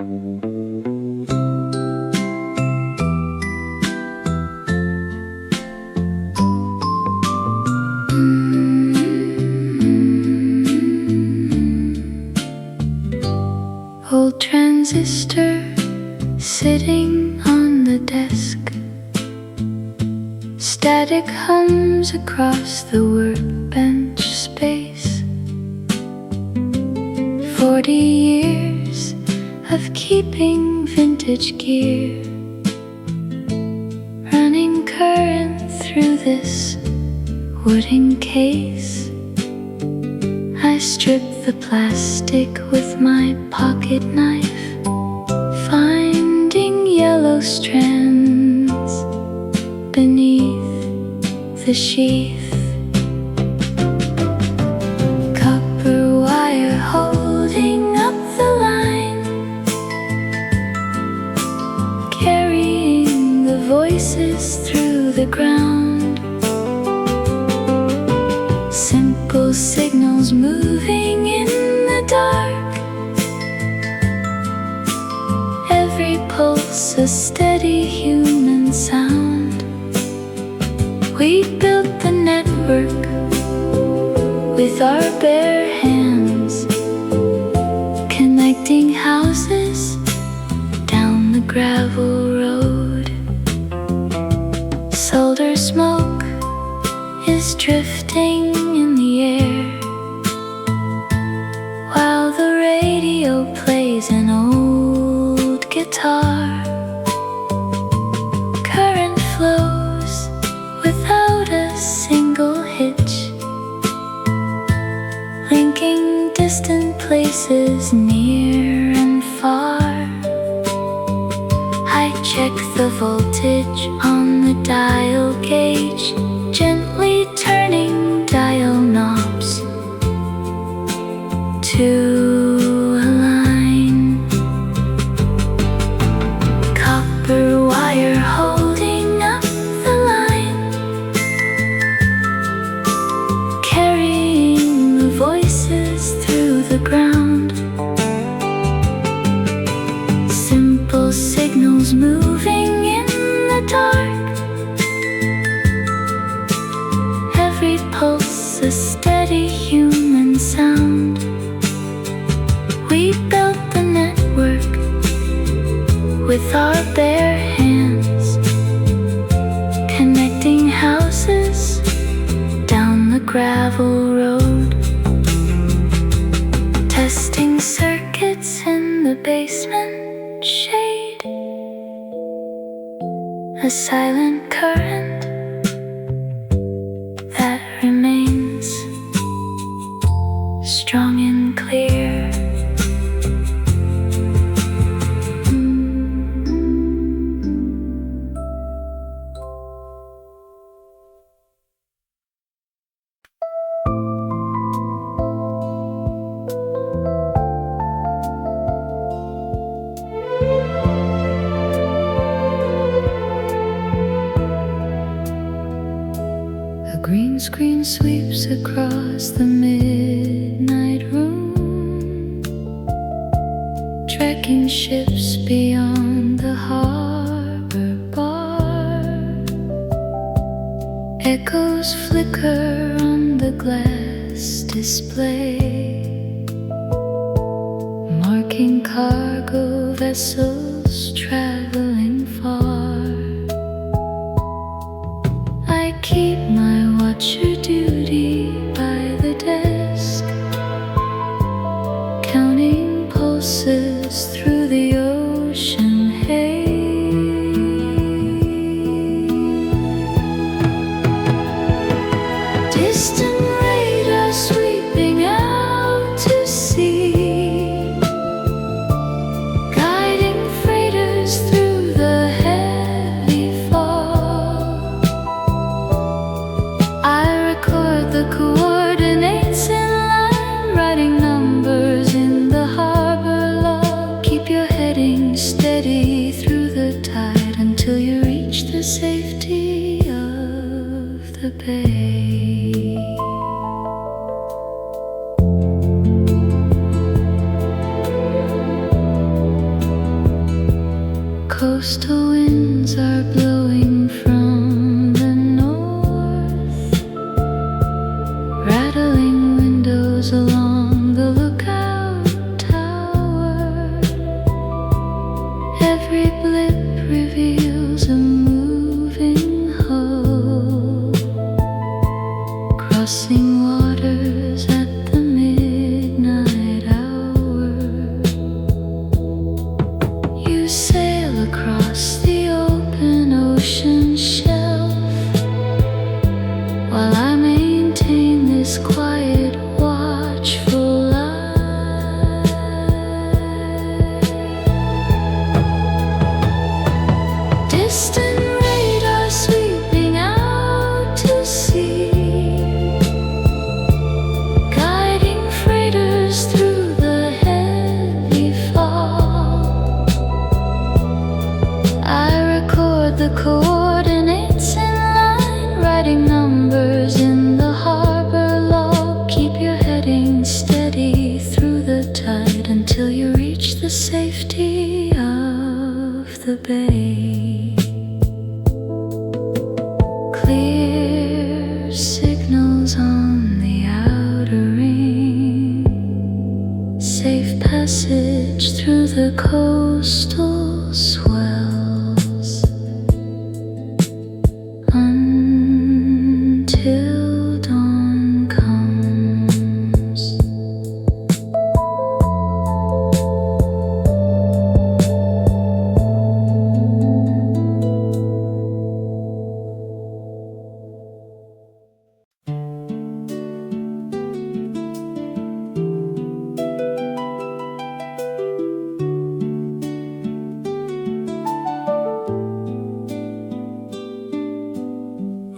Old transistor sitting on the desk. Static hums across the workbench space. 40 years of keeping vintage gear, running current through this wooden case. I strip the plastic with my pocket knife, finding yellow strands beneath the sheath. Copper wire holding up the line, carrying the voices through the ground. Simple signals moving in the dark, every pulse a steady human sound. We built the network with our bare hands, connecting houses down the gravel road. Solder smoke is drifting in the air, while the radio plays an old guitar. Current flows without a single hitch, linking distant places near and far. I check the voltage on the dial gauge, gently turning dial knobs to align. Copper wire holding up the line, carrying the voices through the ground. Simple signals moving in the dark, every pulse a steady human sound. We built the network with our bare hands, connecting houses down the gravel road. Testing circuits in the basement shade, a silent current that remains strong and clear. A green screen sweeps across the midnight room, tracking ships beyond the harbor bar. Echoes flicker on the glass display, marking cargo vessels traveling far. I keep my watcher duty by the desk, counting pulses through the ocean haze. Distant radar sweeping out to sea, guiding freighters through the heavy fog. I record the coordinates in line, writing numbers in the harbor log. Keep Coastal winds are blowing from the north, rattling windows along the lookout tower. Every blip reveals a moving hull, crossing waters at the midnight hour. You sail across the open ocean shelf, while I maintain this quiet, watchful eye. Distant radar sweeping out to sea, guiding freighters through the heavy fog. I record the coordinates in line, writing numbers in the harbor log. Keep your heading steady through the tide until you reach the safety of the bay. Clear signals on the outer ring, safe passage through the coastal swells until dawn comes.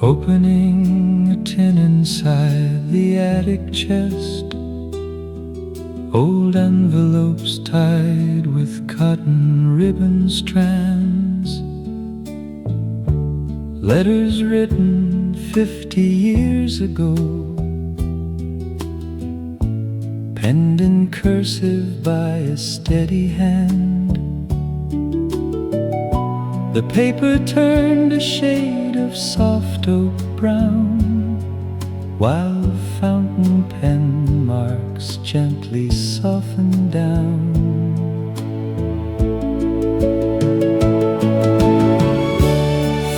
Opening a tin inside the attic chest, old envelopes tied with cotton ribbon strands, letters written 50 years ago, penned in cursive by a steady hand. The paper turned a shade of soft oak brown, while the fountain pen marks gently softened down.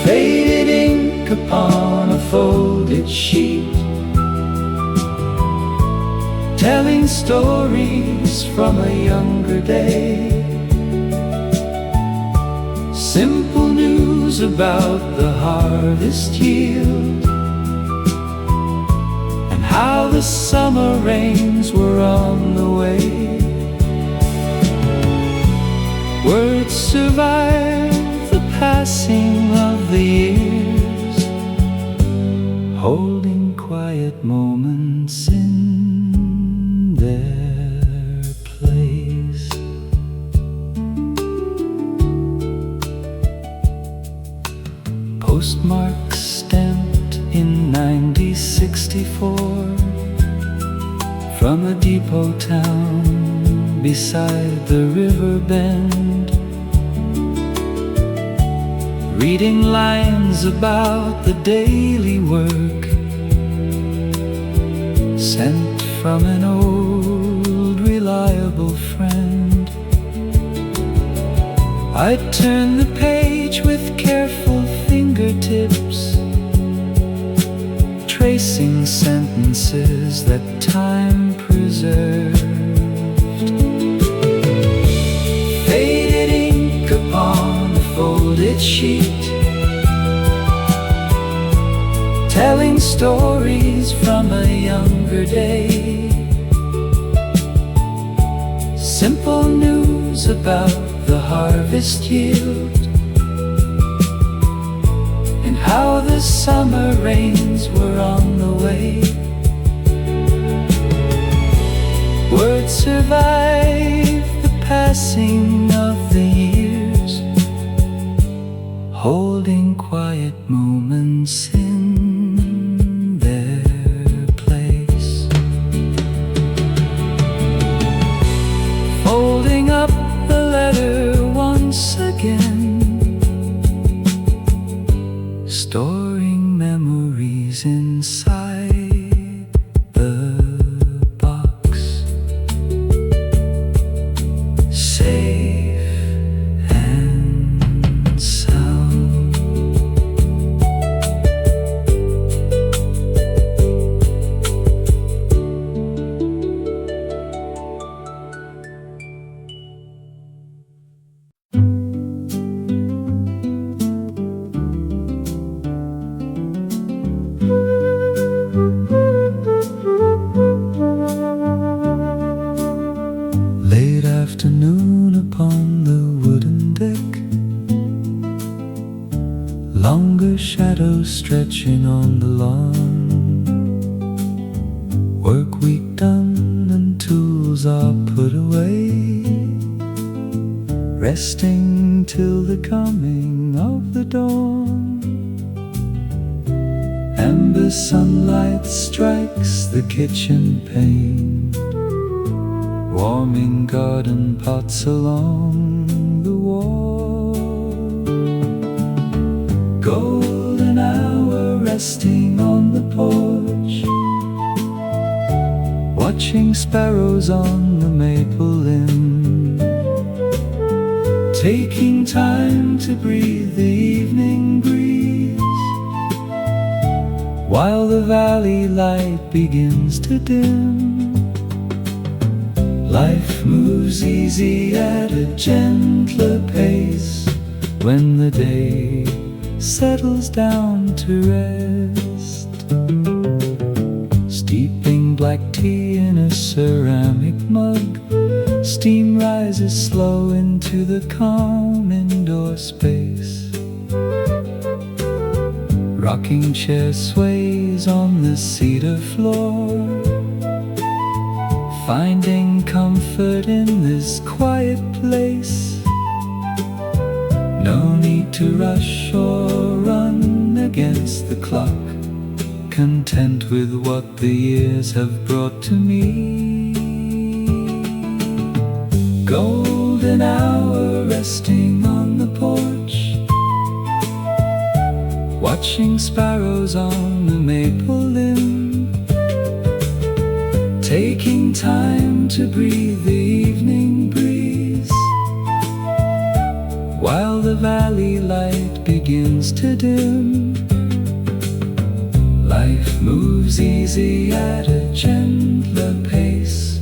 Faded ink upon a folded sheet, telling stories from a younger day. Simple news about the harvest yield, and how the summer rains were on the way. Words survive the passing of the years, holding quiet moments in their place. Postmarks stamped in 1964 from a depot town beside the river bend, reading lines about the daily work sent from an old reliable friend. I turn the page with careful fingertips, tracing sentences that time preserved. Faded ink upon a folded sheet, telling stories from a younger day. Simple news about the harvest yield, and how the summer rains were on the way. Words survive the passing of the years, holding quiet moments in their place. Folding up the letter once again, the shadows stretching on the lawn. Work week done and tools are put away, resting till the coming of the dawn. Amber sunlight strikes the kitchen pane, warming garden pots along the wall. Golden hour resting on the porch, watching sparrows on the maple limb, taking time to breathe the evening breeze, while the valley light begins to dim. Life moves easy at a gentler pace when the day settles down to rest. Steeping black tea in a ceramic mug, steam rises slow into the calm indoor space. Rocking chair sways on the cedar floor, finding comfort in this quiet place. No need to rush or run against the clock, content with what the years have brought to me. Golden hour resting on the porch, watching sparrows on the maple limb, taking time to breathe the evening breeze, while the valley light begins to dim. Life moves easy at a gentler pace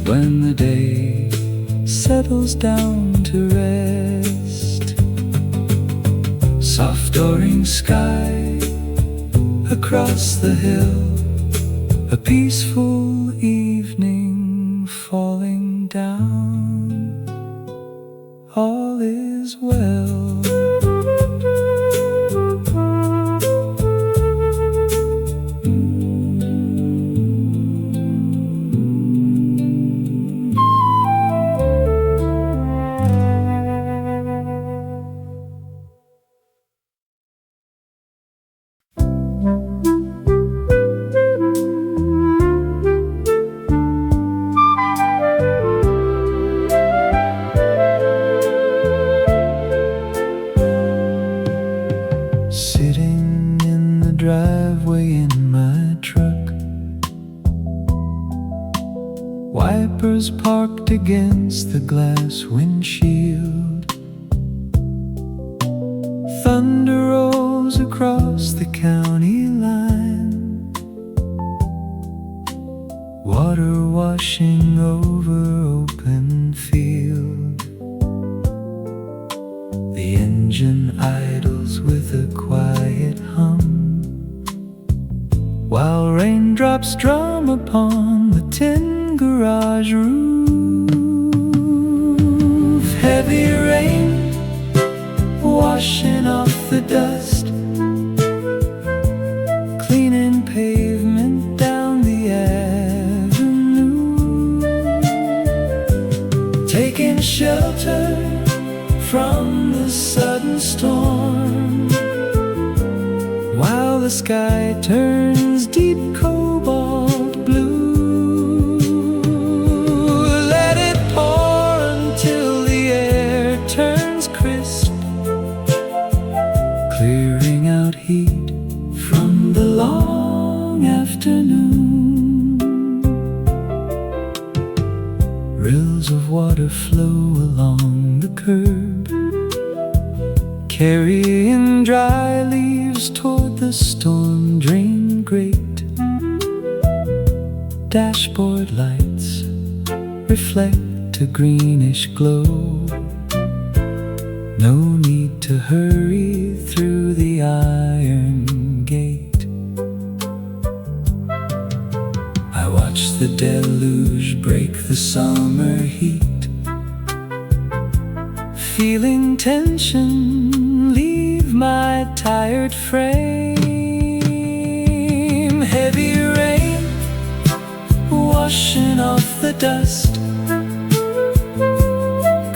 when the day settles down to rest. Soft orange sky across the hill, a peaceful evening falling down. All is well. Wipers parked against the glass windshield. Thunder rolls across the county line, water washing over open field. The engine idles with a quiet hum, while raindrops drum upon the tin garage roof. Heavy rain washing off the dust, cleaning pavement down the avenue, taking shelter from the sudden storm, while the sky turns deep cobalt blue. Let it pour until the air turns crisp, clearing out heat from the long afternoon. Rills of water flow along the curb, carrying dry leaves toward the storm drain grate. Dashboard lights reflect a greenish glow. No need to hurry through the iron gate. I watch the deluge break the summer heat, feeling tension leave my tired frame. Heavy rain washing off the dust,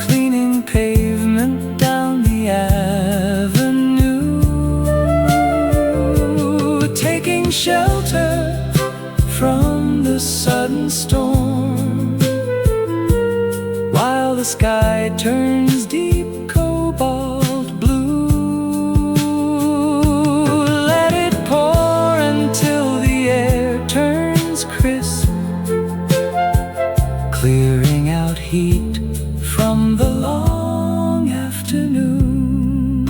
cleaning pavement down the avenue, taking shelter from the sudden storm, while the sky turns deep cobalt blue. Let it pour until the air turns crisp, clearing out heat from the long afternoon.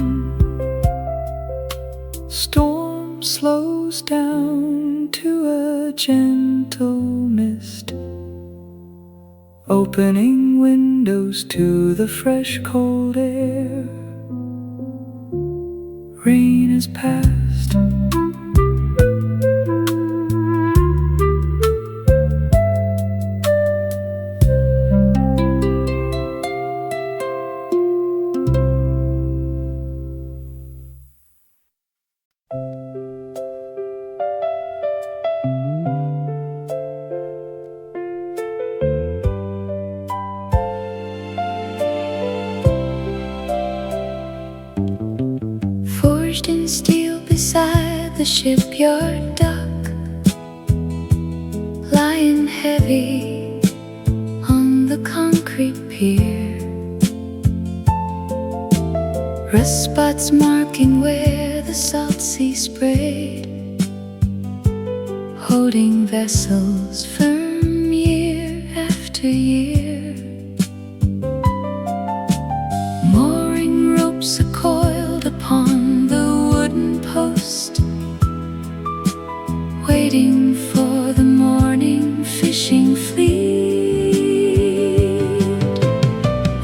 Storm slows down to a gentle mist, opening windows to the fresh cold air. Rain is past. Forged in steel beside the shipyard dock, lying heavy on the concrete pier, rust spots marking where the salt sea sprayed, holding vessels firm year after year. Mooring ropes are coiled upon the wooden post, waiting for the morning fishing fleet.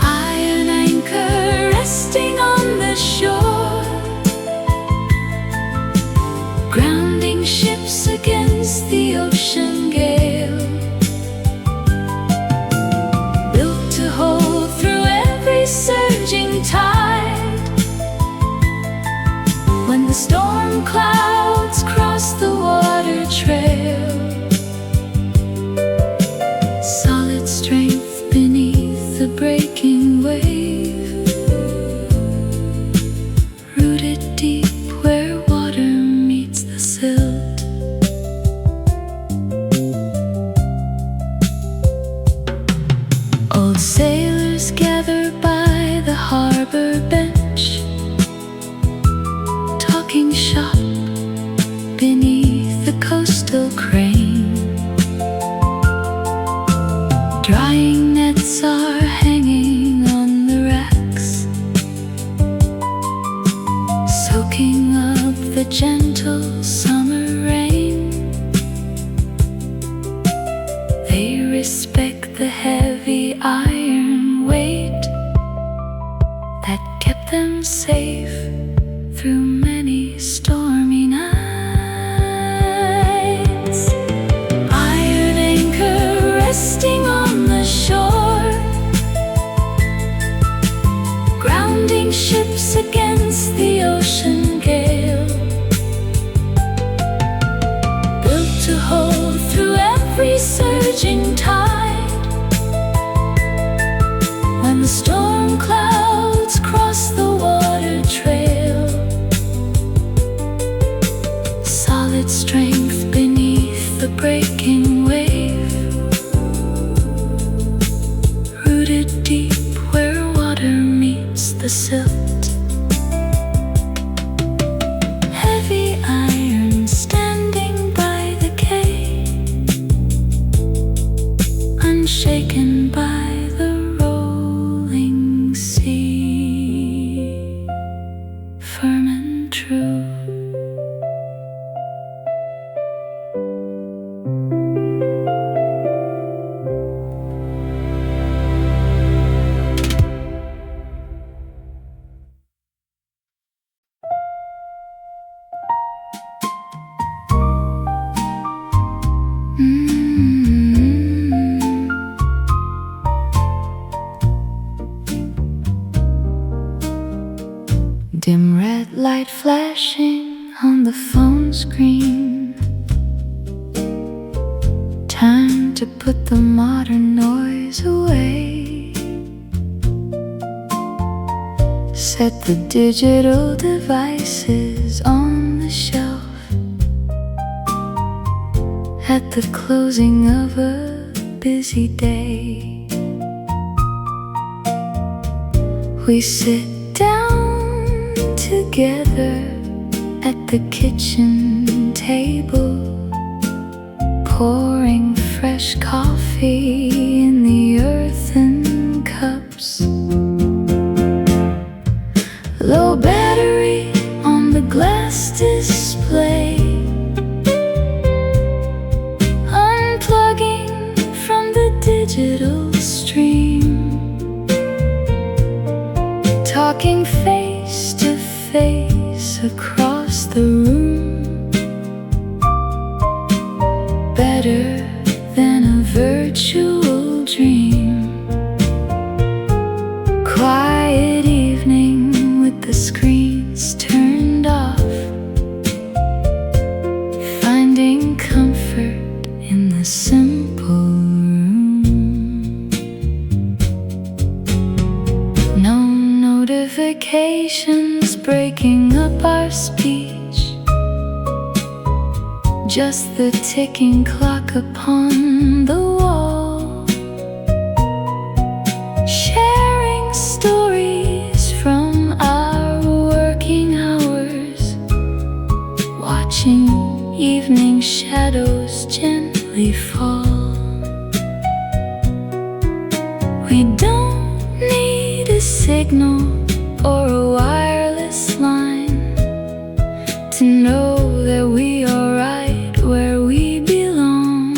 Iron anchor resting on the shore, grounding ships against the ocean gale, built to hold through every surging tide. When the storm clouds cross the water trail, solid strength beneath the breaking wave, rooted deep where water meets the silt. Old sailors gather by the harbor bench, talking shop beneath the coastal crane. Drying nets are hanging on the racks, soaking up the gentle summer rain. They respect the heavy iron weight that kept them safe through many stormy nights. Iron anchor resting on the shore, grounding ships against the ocean gale, built to hold through every surging tide. When the storm clouds cross the water trail, solid strength beneath the breaking wave, rooted deep where water meets the silt. Heavy iron standing by the quay, unshaken by the rolling sea, firm and true. Dim red light flashing on the phone screen. Time to put the modern noise away. Set the digital devices on the shelf. At the closing of a busy day, we sit down together at the kitchen table, pouring fresh coffee in the earthen cups. Low battery on the glass display. Unplugging from the digital stream. Talking face to face across the room. Better than a virtual dream. Quiet evening with the screens turned off. Finding comfort in the simple room. No notifications breaking up our speech. Just the ticking clock upon the wall. Sharing stories from our working hours. Watching evening shadows gently fall. We don't need a signal or a wireless line to know that we are right where we belong.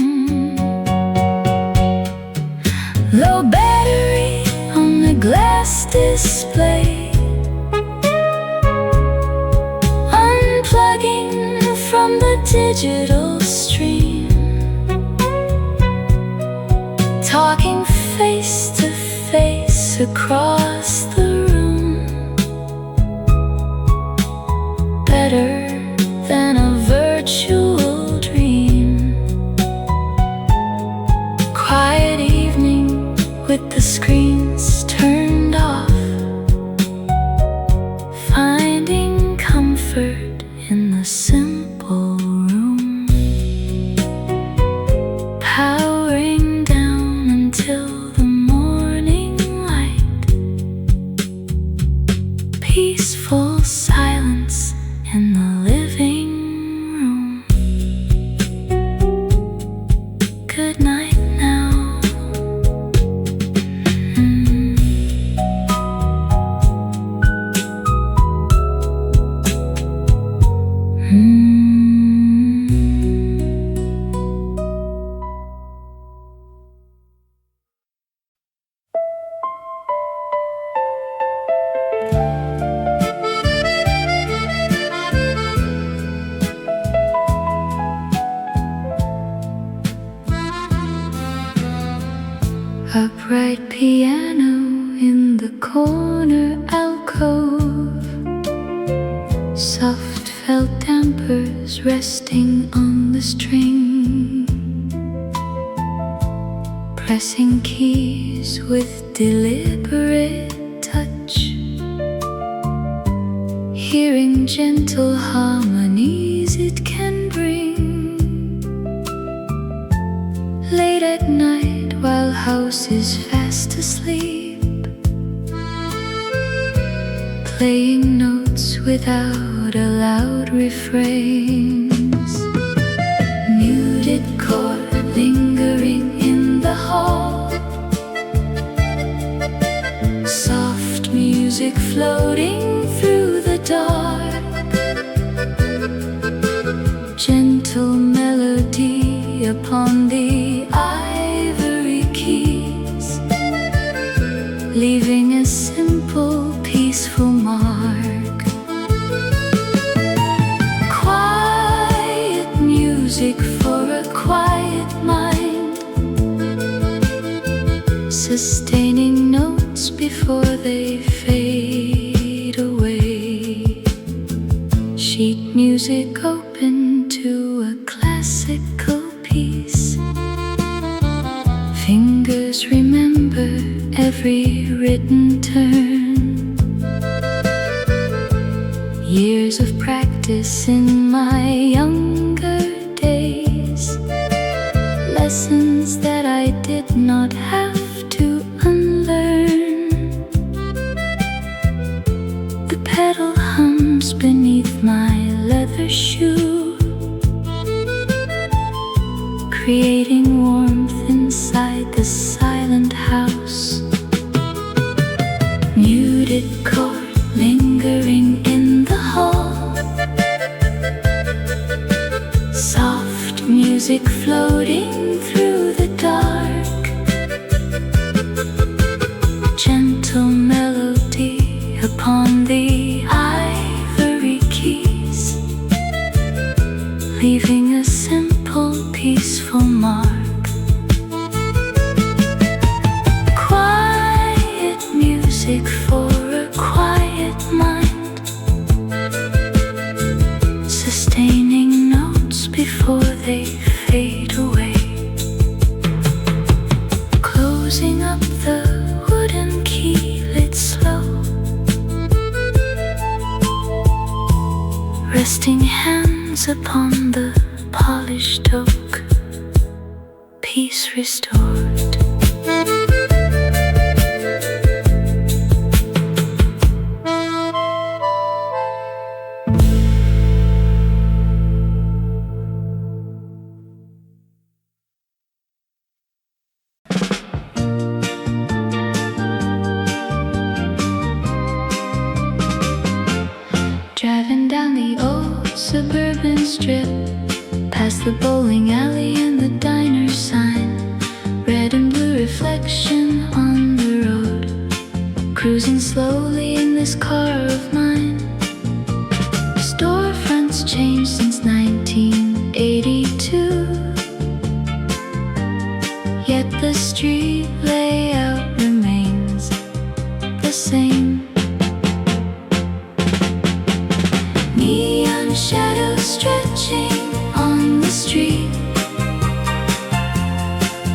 Low battery on the glass display. Unplugging from the digital stream. Talking face to face across the room. Better than a virtual dream. Quiet evening with the screens turned off. Finding comfort in the simple room. Powering down until the morning light. Peaceful silence in the living room. Good night now. A bright piano in the corner alcove. Soft felt dampers resting on the string. Pressing keys with deliberate touch. Hearing gentle harmonies it can bring. Late at night while house is fast asleep. Playing notes without a loud refrains. Muted chord lingering in the hall. Soft music floating through the dark. Gentle melody upon the ivory keys. Leaving a simple, peaceful mark. Quiet music for a quiet mind. Sustaining notes before they fade away. music open to a classical piece. Fingers remember every written turn. Years of practice in my younger days. Lessons that I did not have to unlearn. The pedal hums beneath my leather shoe, creating warmth inside the silent house. Muted chord lingering in the hall. Soft music floating through the dark. Gentle melody upon the ivory keys, leaving a simple, peaceful mark. Quiet music for a quiet mind, sustaining notes before they fade away. Closing up the wooden key lit slow, resting hands upon the polished oak, peace restored. Driving down the old suburban strip, past the bowling alley and the diner sign. Red and blue reflection on the road, cruising slowly in this car of mine. Storefronts changed since 1982, yet the street layout remains the same. Neon shadows stretching on the street,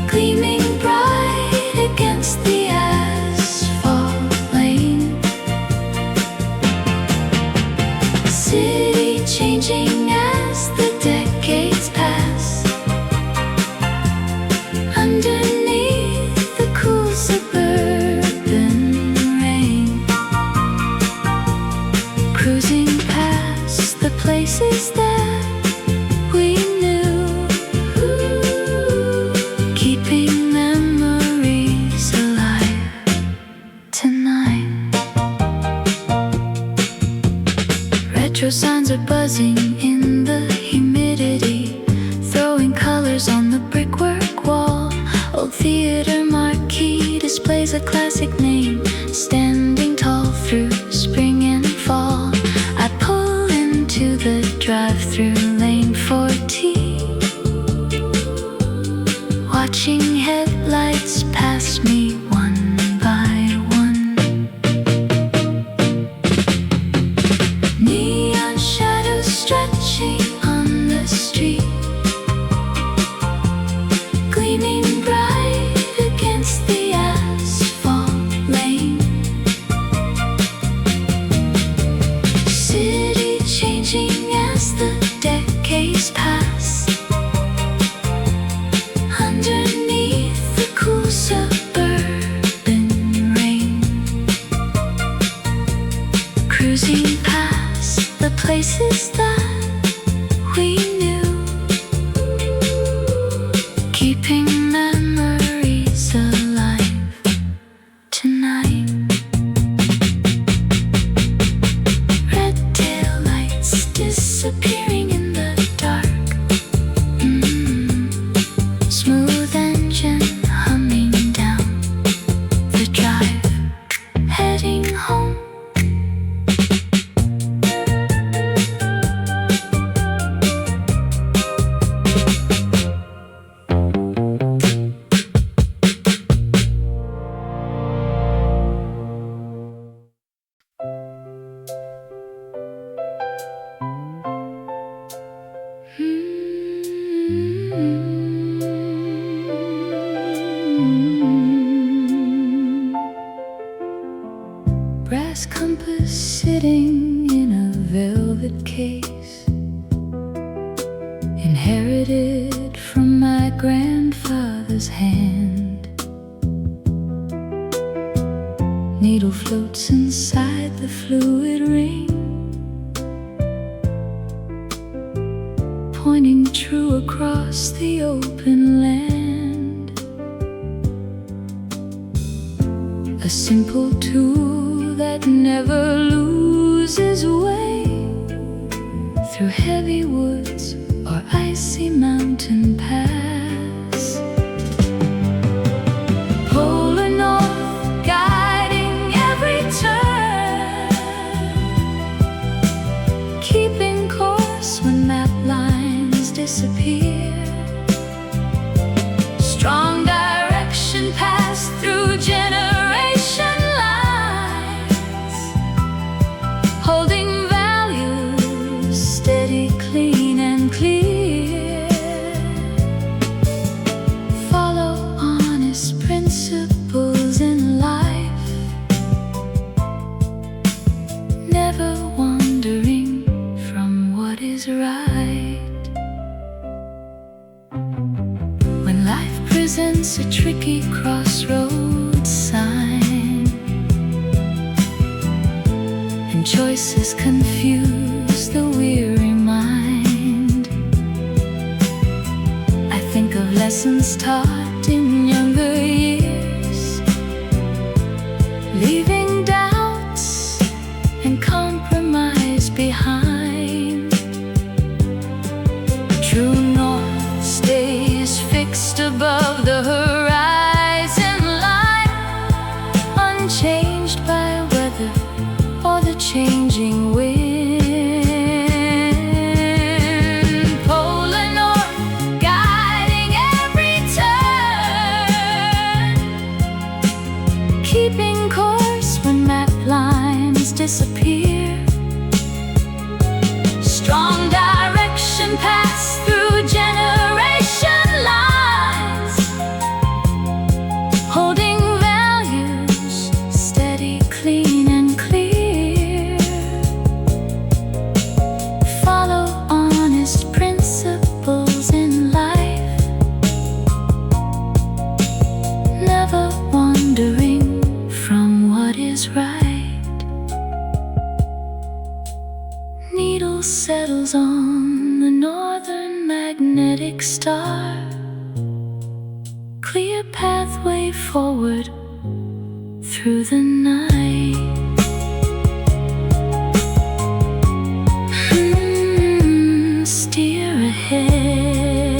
gleaming bright against the asphalt lane. City changing as the decades pass, underneath the cool suburban rain. Cruising past the places that we knew, keeping memories alive tonight. Retro signs are buzzing in the humidity, throwing colors on the brickwork wall. Old theater marquee displays a classic name, standing tall through spring and fall. I pull into the drive-through lane for tea, watching headlights pass me one by one. Neon shadows stretching on the street, gleaming bright against the asphalt lane. City changing as the decades pass, underneath the cool suburban rain. Cruising past the places that we knew, keeping memories alive tonight. Red tail lights disappearing in the dark. Smooth engine humming down the drive, heading home. compass sitting in a velvet case, inherited from my grandfather's hand. Needle floats inside the fluid ring, pointing true across the open land. A simple tool that never loses way through heavy woods or icy mountain pass. Polar north guiding every turn, keeping course when map lines disappear. Strong direction passed through generation lines, holding values steady, clean and clear. Follow honest principles in life, never wandering from what is right. When life presents a tricky crossroads sign and choices confuse the weary mind, I think of lessons taught in younger years, leaving doubts and compromise behind. True north stays fixed above the horizon line, unchanged by weather or the changing wind. Polar north guiding every turn, keeping course when map lines disappear. Strong direction passed through generation lines, holding values steady, clean and clear. Follow honest principles in life, never wandering from what is right. Needle settles on the northern magnetic star, clear pathway forward through the night. Steer ahead.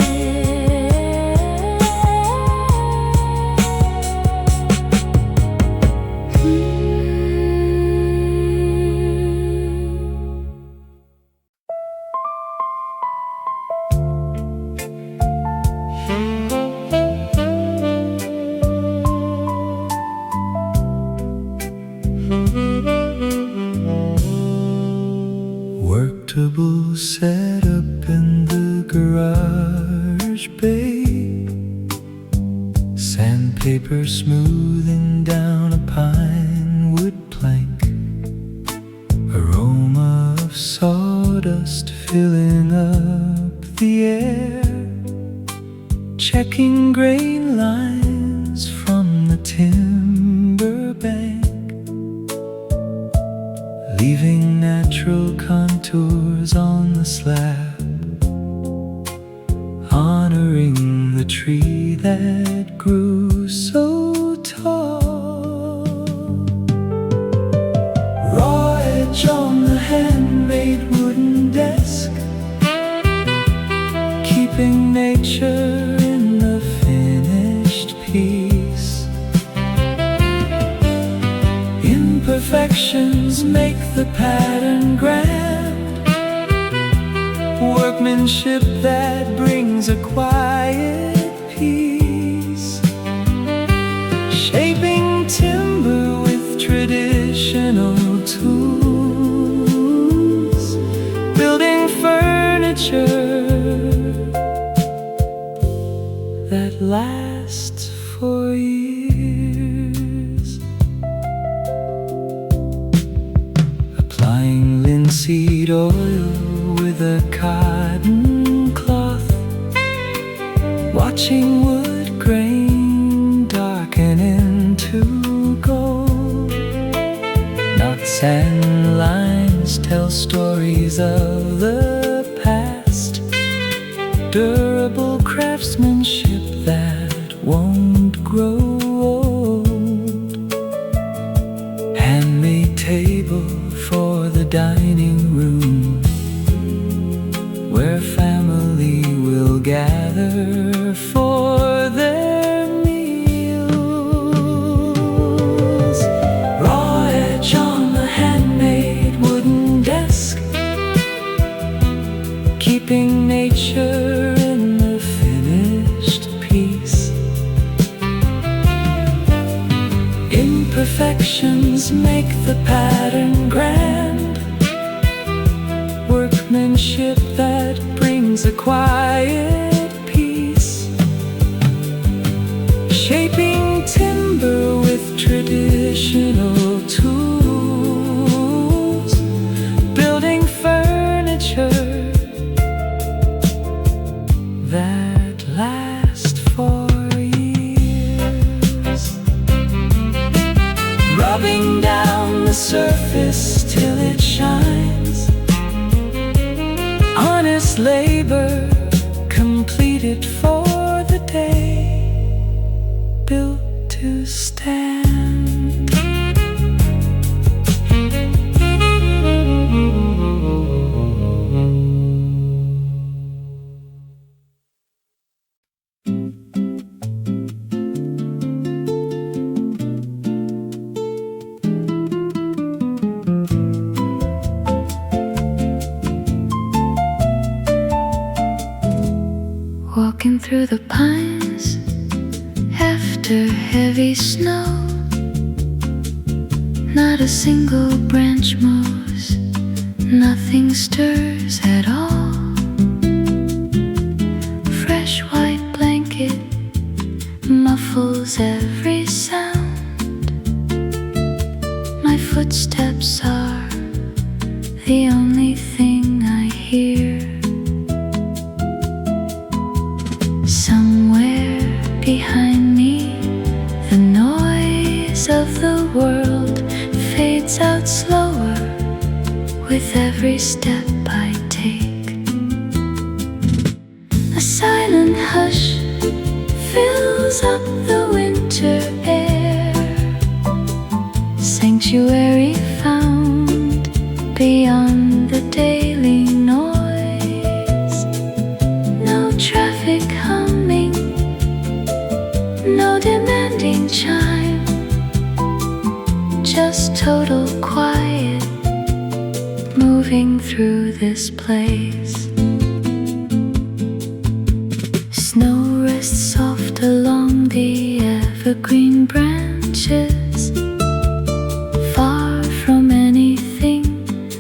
Worktable set up in the garage bay, sandpaper smoothing down a pine wood plank, aroma of sawdust filling up the air, checking grain lines from the timber bank, leaving natural contours on the slab, honoring the tree that grew so tall. Raw edge on the handmade wooden desk, keeping nature in the finished piece. Imperfections make the pattern grand, workmanship that brings a quiet peace, shaping timber with traditional tools, building furniture that lasts for years. applying linseed oil with a cotton cloth, watching wood grain darken into gold. Knots and lines tell stories of the past, durable craftsmanship that won't grow old. Handmade table for the dining room, where family will gather for their meals. Raw edge on the handmade wooden desk, keeping nature in the finished piece. Imperfections make the pattern grand, workmanship that brings a quiet peace. Shaping timber with traditional tools, building furniture that last for years. Rubbing down the surface till it shines, honest labor completed for the day, built to stand. Walking through the pines after heavy snow, not a single branch moves, nothing stirs at all. Fresh white blanket muffles every sound. My footsteps are the only thing I hear. Somewhere behind me, the noise of the world fades out slower with every step I take. A silent hush fills up the winter air, sanctuary found beyond the daily noise. No traffic humming, no demanding chime, just total quiet moving through this place. Snow rests soft along the evergreen branches, far from anything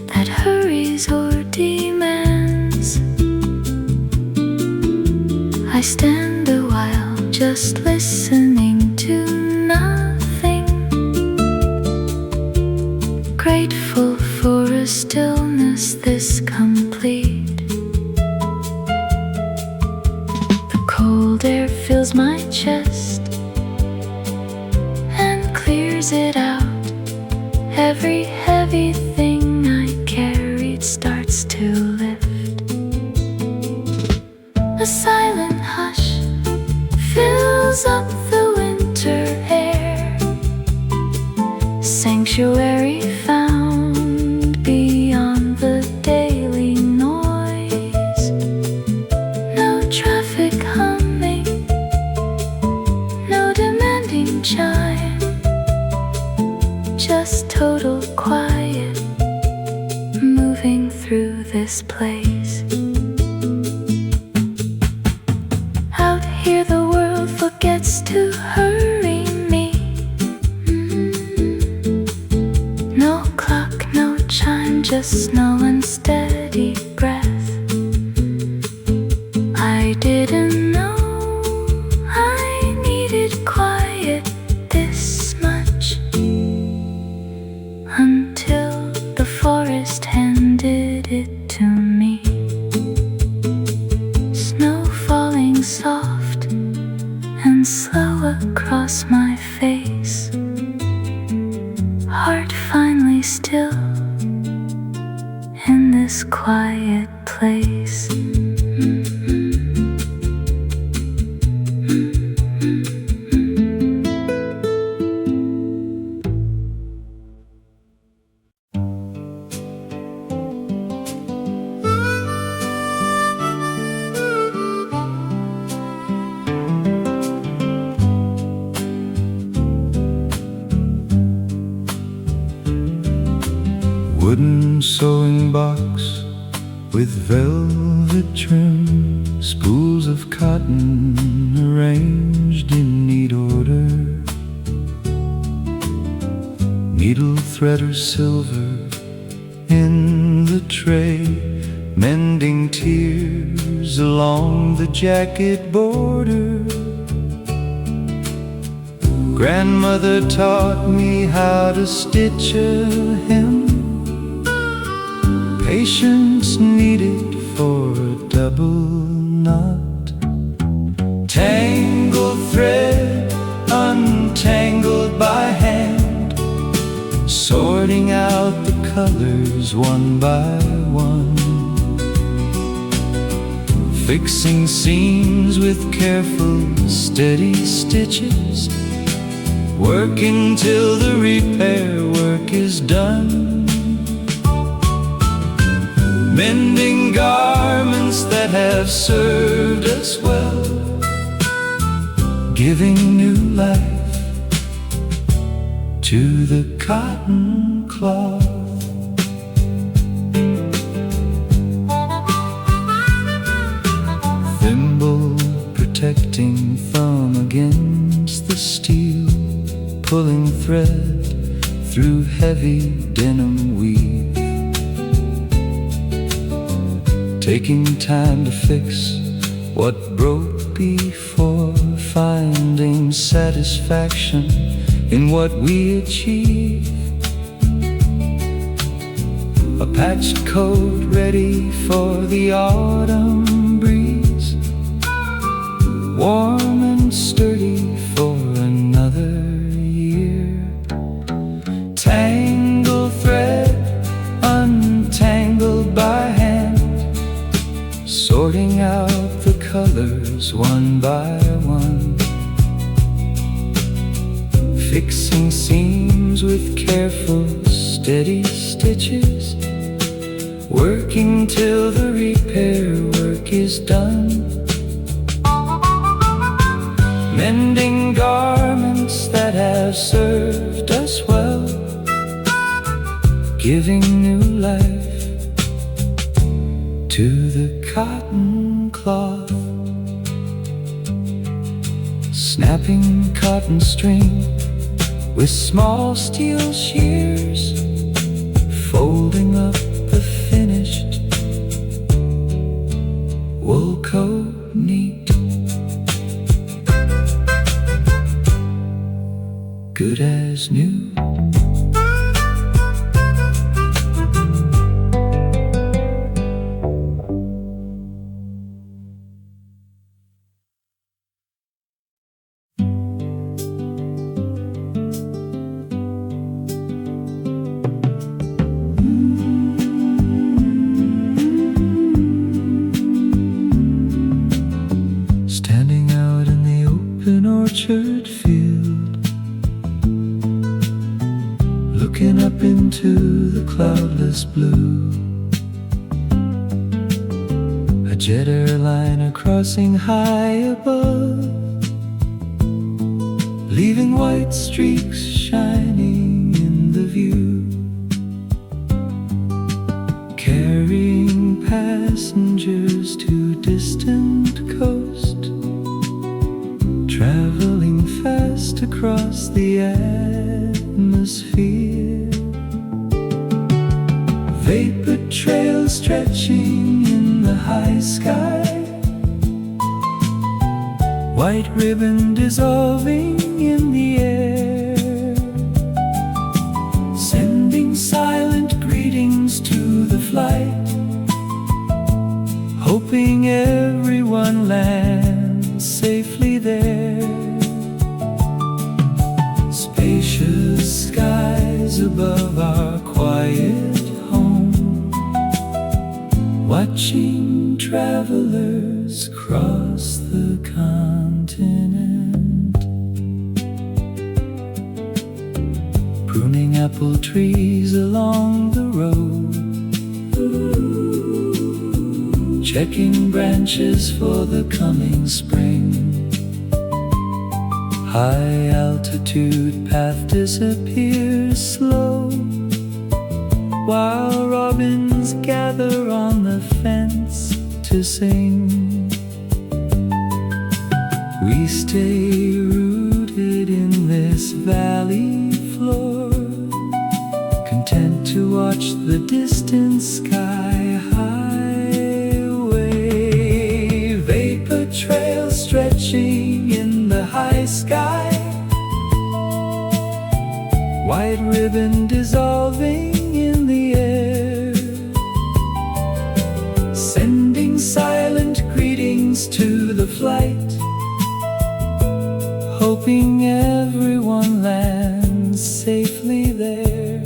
that hurries or demands. I stand a while just listening to nothing, grateful for a stillness this complete. The cold air fills my chest and clears it out. Every heavy thing I carried starts to lift. A silent hush fills up the winter air, sanctuary found beyond the daily noise. No traffic humming, no demanding chime, just total quiet moving through this place. Out here the world forgets to hurry me. No clock, no chime, just snow and steady breath. I didn't know I needed quiet this much until the forest me still in this quiet place. Wooden sewing box with velvet trim, spools of cotton arranged in neat order, needle thread or silver in the tray, mending tears along the jacket border. Grandmother taught me how to stitch a hem, patience needed for a double knot. Tangled thread, untangled by hand, sorting out the colors one by one, fixing seams with careful, steady stitches, working till the repair work is done. Mending garments that have served us well, giving new life to the cotton cloth. Thimble protecting thumb against the steel, pulling thread through heavy denim weave, taking time to fix what broke before, finding satisfaction in what we achieve. A patched coat ready for the autumn breeze, warm and sturdy for another year. Tangled thread, untangled by hand, sorting out the colors one by one, fixing seams with careful, steady stitches, working till the repair work is done. Mending garments that have served us well, giving new life to the cotton cloth. Snapping cotton string with small steel shears, folding up the finished wool coat neat, good as new. Orchard field, looking up into the cloudless blue. A jet airliner crossing high above, leaving white streaks shining in the view, carrying passengers to distant coast, traveling fast across the atmosphere. Vapor trails stretching in the high sky, white ribbon dissolving in the air, sending silent greetings to the flight, hoping everyone lands safely there. Spacious skies above our watching travelers cross the continent, pruning apple trees along the road, checking branches for the coming spring. High altitude path disappears slow, while robins gather on the fence to sing. We stay rooted in this valley floor, content to watch the distant sky highway, vapor trail stretching in the high sky, white ribbon dissolving in the air, sending silent greetings to the flight, hoping everyone lands safely there.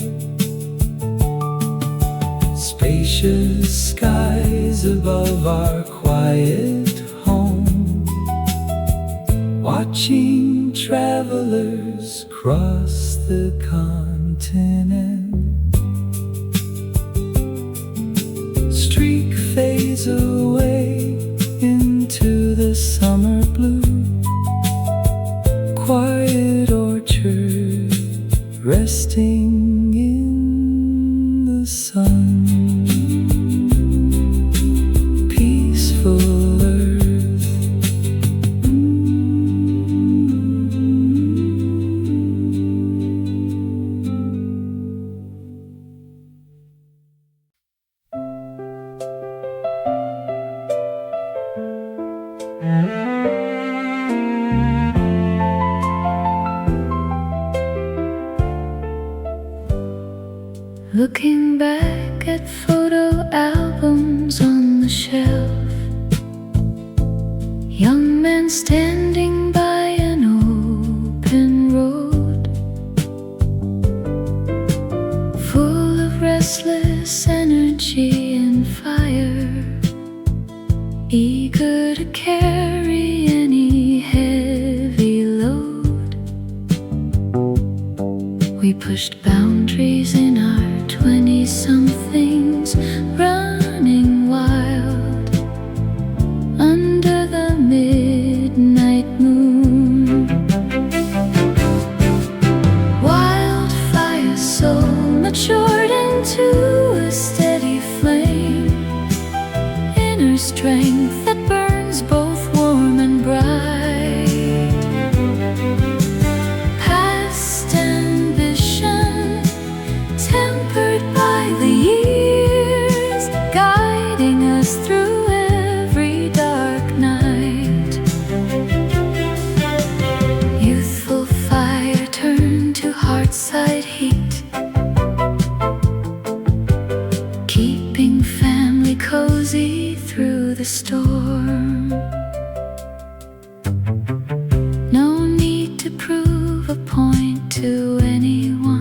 Spacious skies above our quiet home, watching travelers cross the continent. Streak fades away into the summer blue, quiet orchard resting in the sun, peaceful earth. Looking back at photo albums on the shelf, young men standing by an open road, full of restless energy and fire, eager to carry any heavy load. We pushed boundaries in our 20-somethings, running wild under the midnight moon. Wildfire so matured into a steady flame, inner strength that burns both warm and bright. Past ambition tempered by the years, guiding us through every dark night. Youthful fire turned to heartside heat, keeping family cozy through the storm. No need to prove a point to anyone.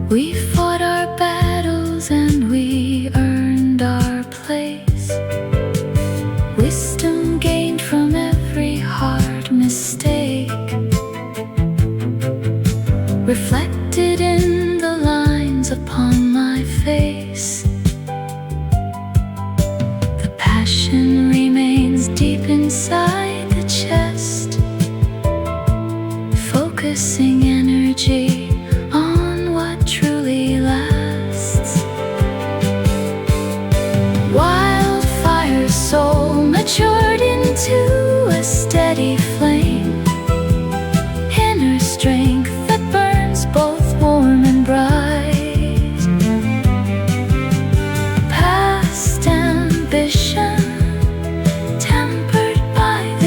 We fought our battles and we earned our place. Wisdom gained from every hard mistake, reflected in the lines upon my face. The passion remains deep inside the chest, focusing energy on what truly lasts. Wildfire soul matured into a steady flame, inner strength that burns both warm and bright. Past ambition tempered by the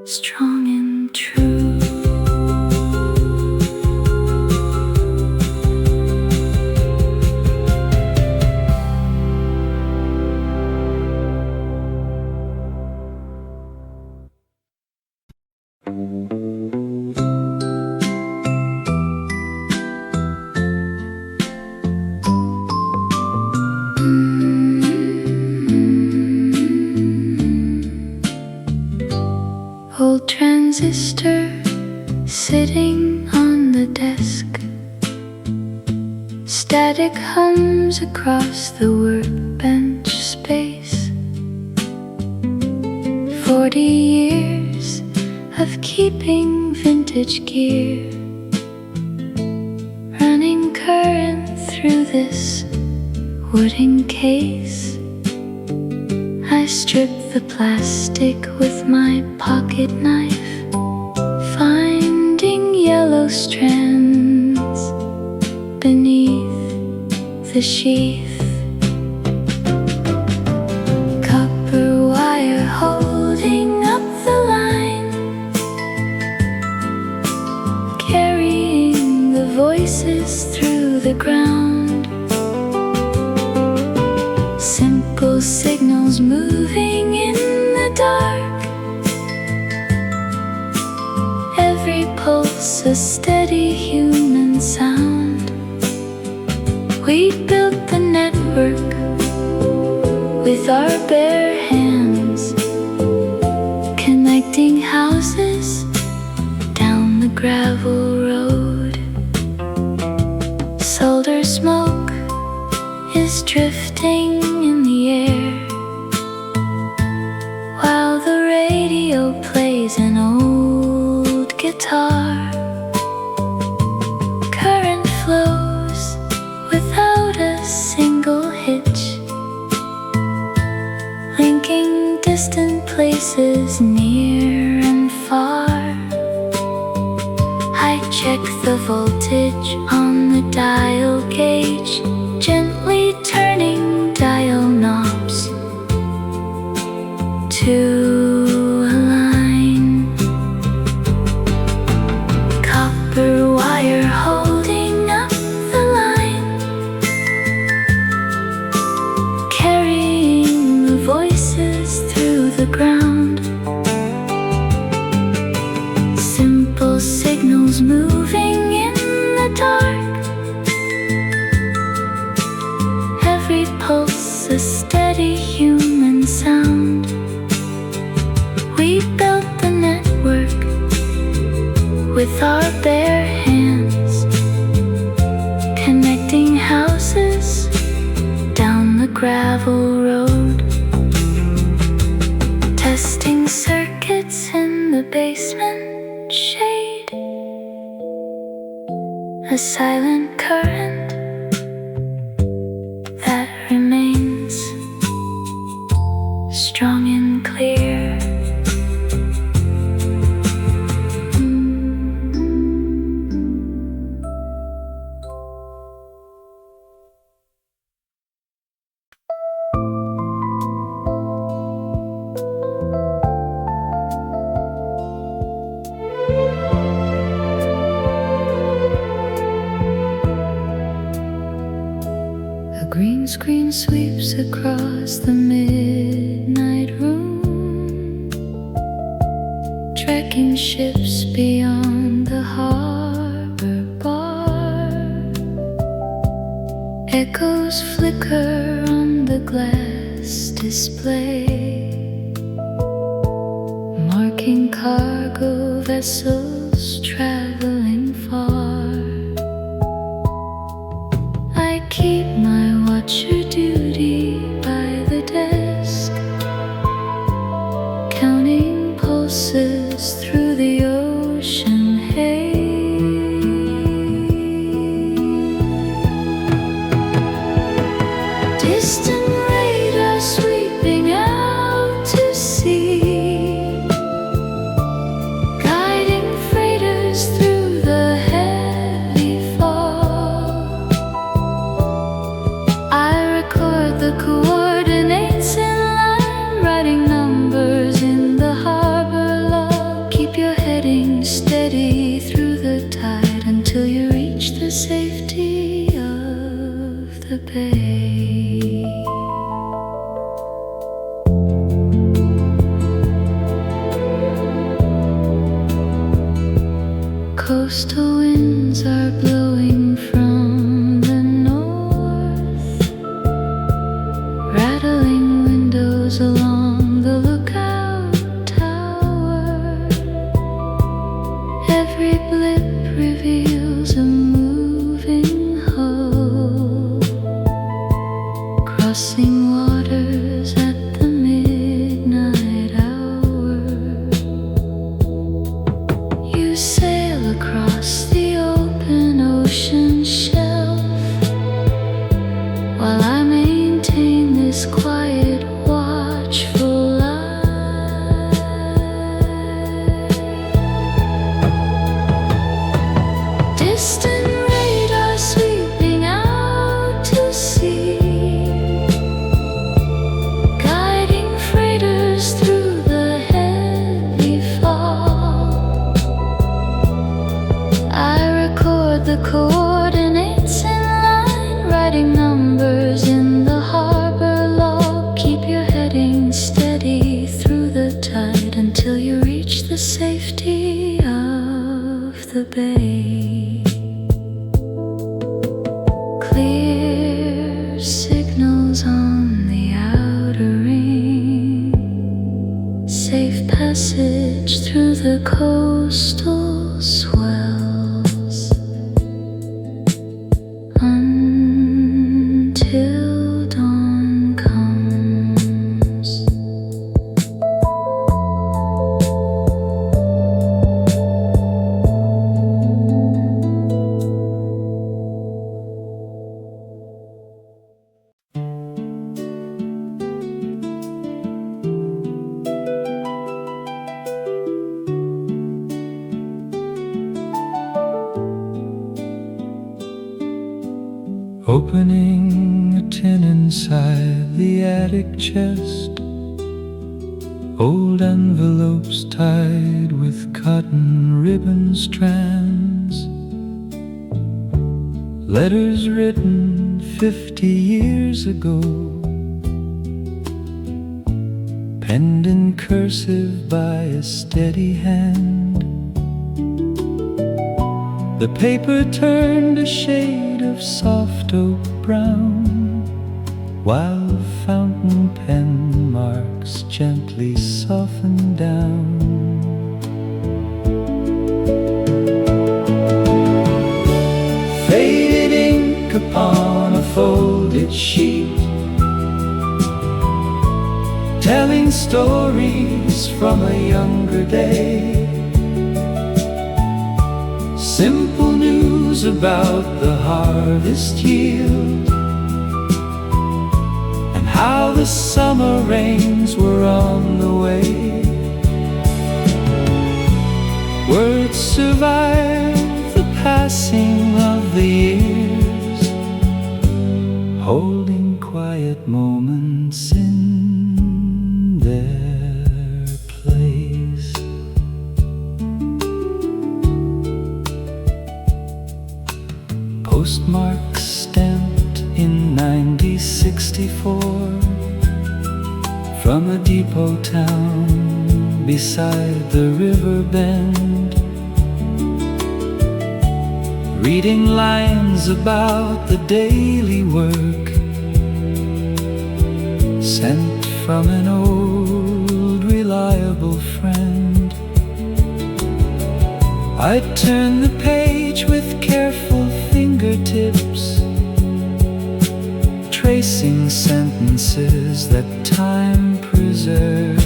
strong and true. Old transistor sitting on the desk. Static hums across the workbench space. 40 years of keeping vintage gear, running current through this wooden case. I strip the plastic with my pocket knife, finding yellow strands beneath the sheath. Copper wire holding up the line, carrying the voices through the ground. Simple signals moving in the dark, every pulse a steady human sound. We built the network with our bare hands, connecting houses down the gravel road. Solder smoke is drifting in the air, while the radio plays an old guitar. Current flows without a single hitch, linking distant places near and far. I check the voltage on the dial gauge, gently turning dial knobs to align. Copper wire holding up the line, carrying the voices through the ground. Simple signals moving in the dark, every pulse a steady human sound. We built the network with our bare hands, connecting houses down the gravel road. Testing circuits in the basement shade, a silent current that remains strong and clear. A green screen sweeps across the midnight room, tracking ships beyond the harbor bar. Echoes flicker on the glass display, marking cargo vessels traveling far. I keep my watcher duty by the desk, counting pulses through the ocean haze. Distant radar sweeping out to sea, guiding freighters through the heavy fog. I record the coordinates in line, writing numbers in the harbor log. Coastal winds are blowing from the north, rattling windows along the lookout tower. Every blip reveals a moving hull, crossing waters at the midnight hour. You sail across the open ocean shelf, while I maintain this quiet, watchful eye. Distant radar sweeping out to sea, guiding freighters through the heavy fog. I record the coordinates in line, writing numbers in the harbor log. Keep your heading steady through the tide until you reach the safety of the bay. Clear signals on the outer ring, safe passage through the coastal swells until dawn comes. Opening a tin inside the attic chest, old envelopes tied with cotton ribbon strands, letters written 50 years ago, penned in cursive by a steady hand. The paper turned a shade of soft oak brown, while fountain pen marks gently softened down. Faded ink upon a folded sheet, telling stories from a younger day. Simple news about the harvest yield, and how the summer rains were on the way. Words survive the passing of the years, holding quiet moments in their place. Postmark stamped in 1964 from a depot town beside the river bend, reading lines about the daily work sent from an old reliable friend. I turn the page with careful fingertips, tracing sentences that time preserved.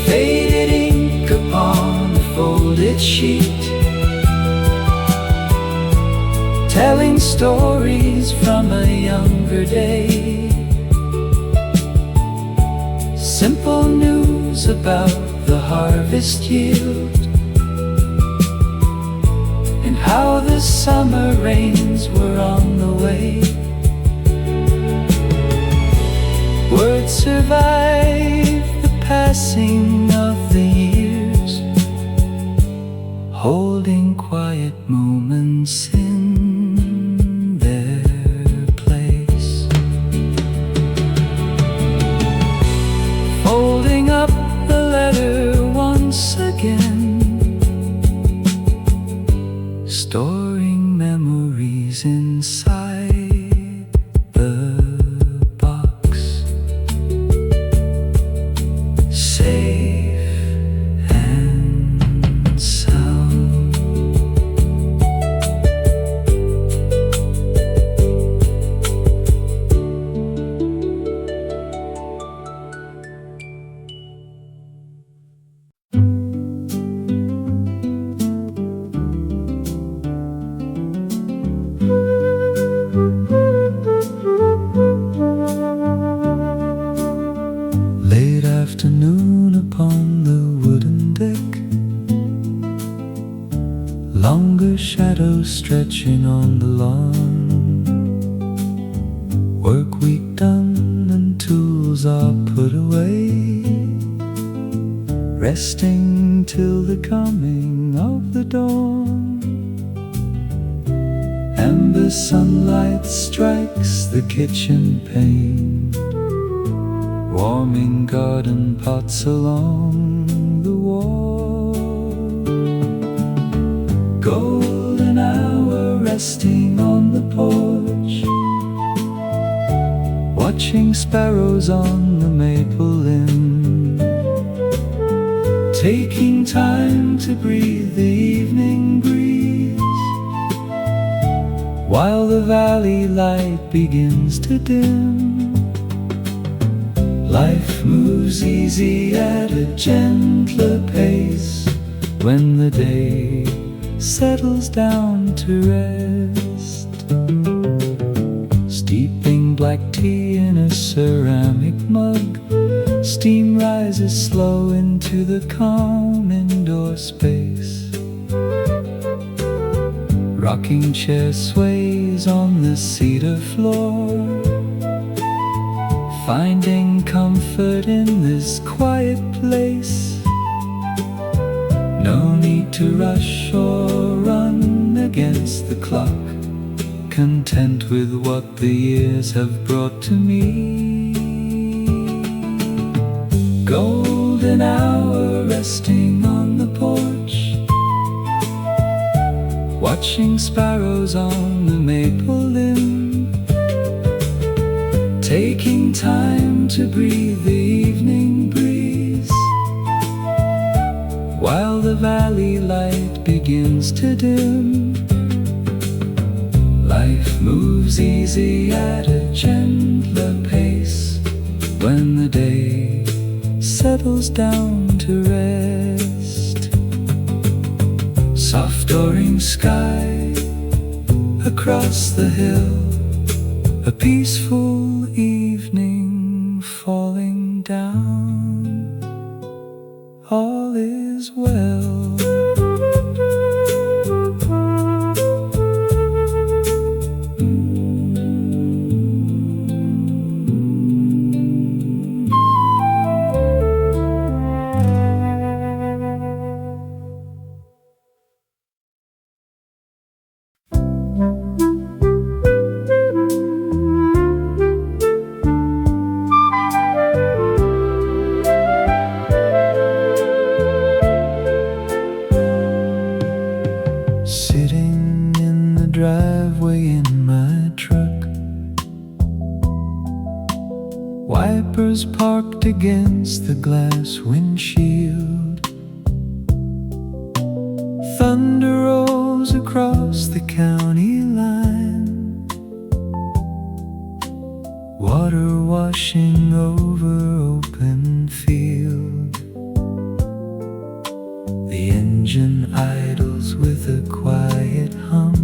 Faded ink upon a folded sheet, telling stories from a younger day. Simple news about the harvest yield, and how the summer rains were on the way. Words survive the passing of the years, holding quiet moments in their place. Folding up the letter once again, shadows stretching on the lawn. Work week done and tools are put away, resting till the coming of the dawn. Amber sunlight strikes the kitchen pane, warming garden pots along the wall. Golden hour resting on the porch, watching sparrows on the maple limb, taking time to breathe the evening breeze, while the valley light begins to dim. Life moves easy at a gentler pace when the day settles down to rest. Steeping black tea in a ceramic mug, steam rises slow into the calm indoor space. Rocking chair sways on the cedar floor, finding comfort in this quiet place. No need to rush or run against the clock, content with what the years have brought to me. Golden hour resting on the porch, watching sparrows on the maple limb, taking time to breathe the evening breeze, while the valley light begins to dim. Life moves easy at a gentler pace when the day settles down to rest. Soft orange sky across the hill, a peaceful evening falling down. All is well. Sitting in the driveway in my truck, wipers parked against the glass windshield. Thunder rolls across the county line, water washing over open field. The engine idles with a quiet hum,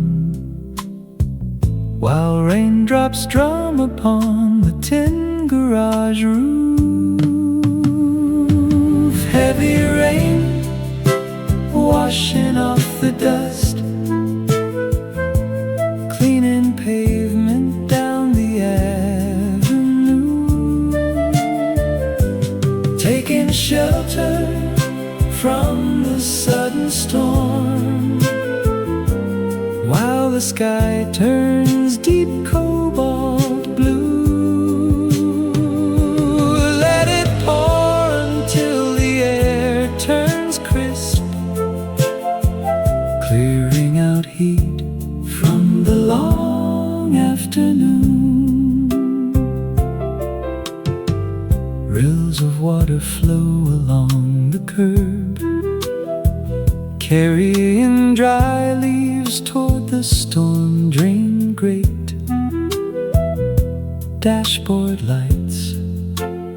while raindrops drum upon the tin garage roof. Heavy rain washing off the dust, cleaning pavement down the avenue, taking shelter from the sudden storm, while the sky turns deep cobalt blue. Let it pour until the air turns crisp, clearing out heat from the long afternoon. Rills of water flow along the curb, carrying dry leaves toward the storm drain grate. Dashboard lights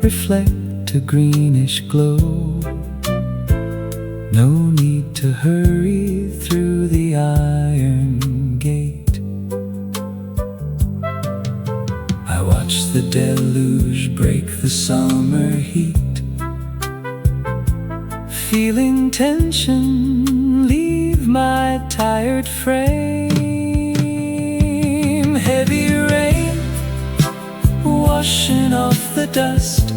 reflect a greenish glow. No need to hurry through the iron gate. I watch the deluge break the summer heat, feeling tension leave my tired frame. Heavy rain washing off the dust,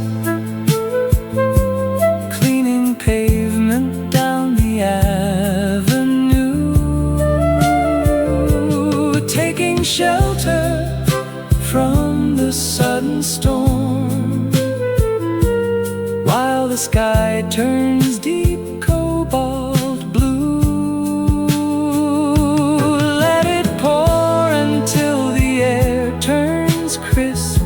cleaning pavement down the avenue, taking shelter from the sudden storm, while the sky turns deep cobalt blue. Let it pour until the air turns crisp,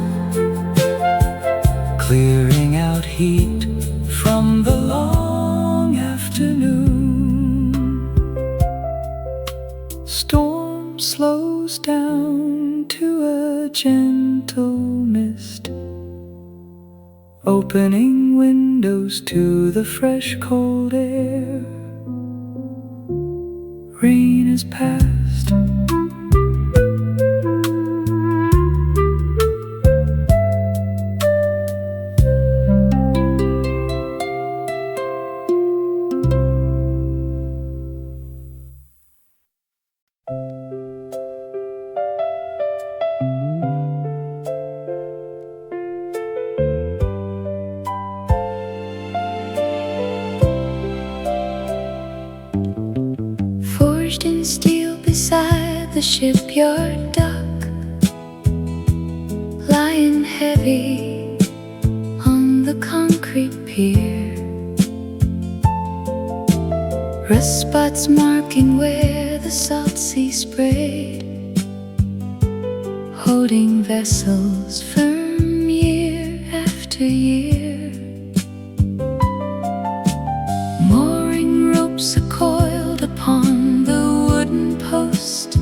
clearing out heat from the long afternoon. Storm slows down to a gentle mist, opening windows to the fresh cold air. Rain is past. Forged in steel beside the shipyard dock, lying heavy on the concrete pier, rust spots marking where the salt sea sprayed, holding vessels firm year after year. Mooring ropes are coiled upon the wooden post,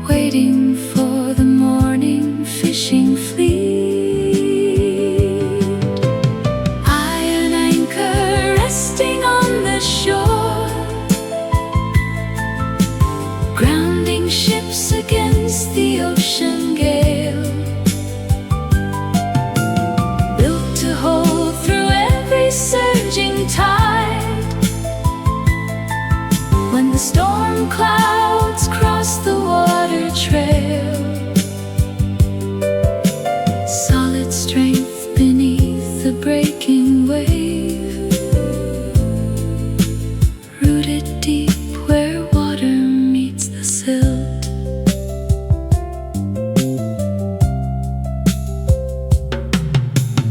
waiting for the morning fishing fleet. Iron anchor resting on the shore, grounding ships against the ocean gale, built to hold through every surging tide. When the storm clouds cross the water trail, solid strength beneath the breaking wave, rooted deep where water meets the silt.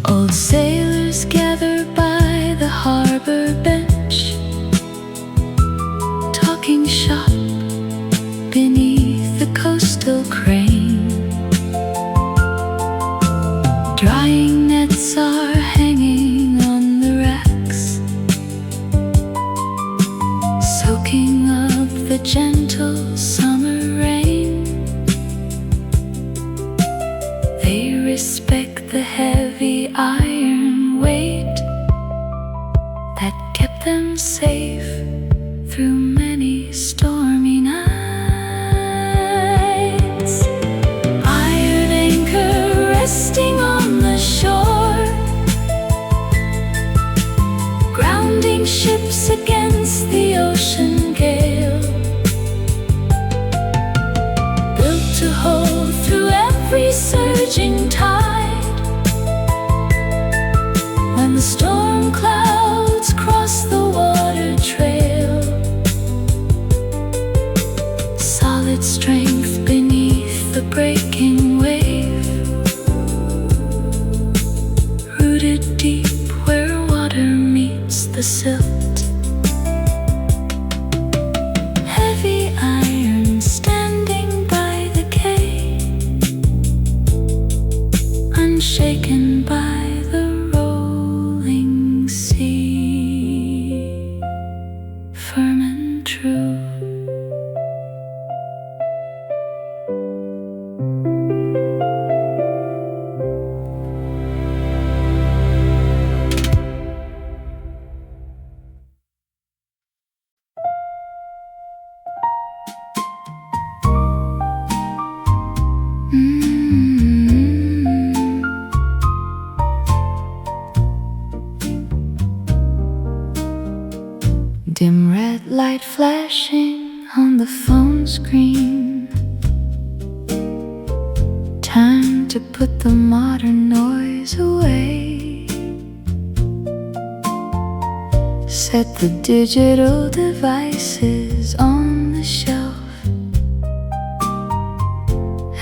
Old sailors gather by the harbor bench, talking shop beneath the coastal crane. Drying nets are hanging on the racks, soaking up the gentle summer rain. They respect the heavy iron weight that kept them safe through many stormy nights. Iron anchor resting on the shore, grounding ships against the ocean gale, built to hold through every surging tide. When the storm clouds cross the water trail, solid strength beneath the breaking wave, rooted deep where water meets the silt. Heavy iron standing by the quay, unshaken by the rolling sea, firm and true. dim red light flashing on the phone screen. Time to put the modern noise away. Set the digital devices on the shelf.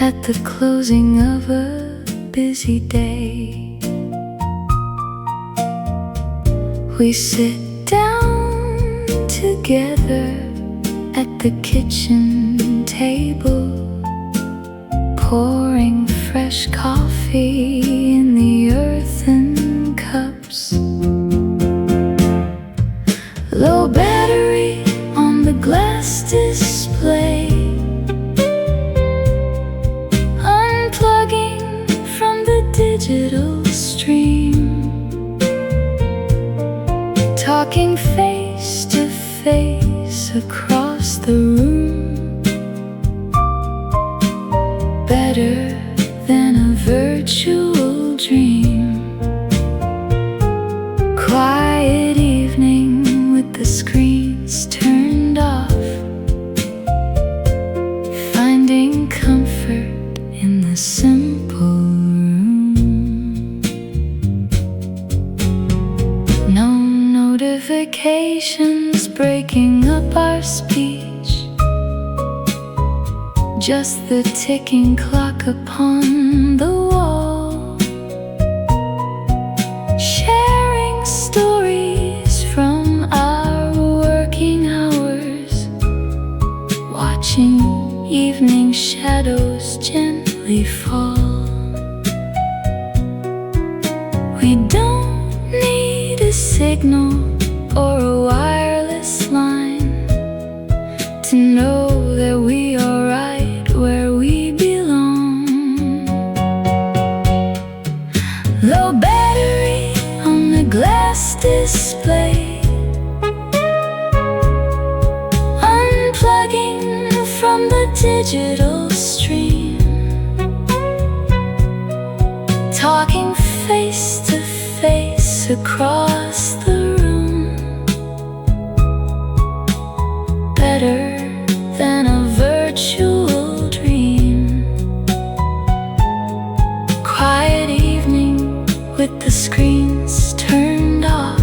At the closing of a busy day, we sit down together at the kitchen table, pouring fresh coffee in the earthen cups. Low battery on the glass display. Unplugging from the digital stream. Talking face to face across the room. Better than a virtual dream. Quiet evening with the screens turned off. Finding comfort in the simple room. No notifications breaking up our speech. Just the ticking clock upon the wall. Sharing stories from our working hours. Watching evening shadows gently fall. We don't need a signal or a wireless line to know that we are right where we belong. Low battery on the glass display. Unplugging from the digital stream. Talking face to face across the room. Better than a virtual dream. Quiet evening with the screens turned off.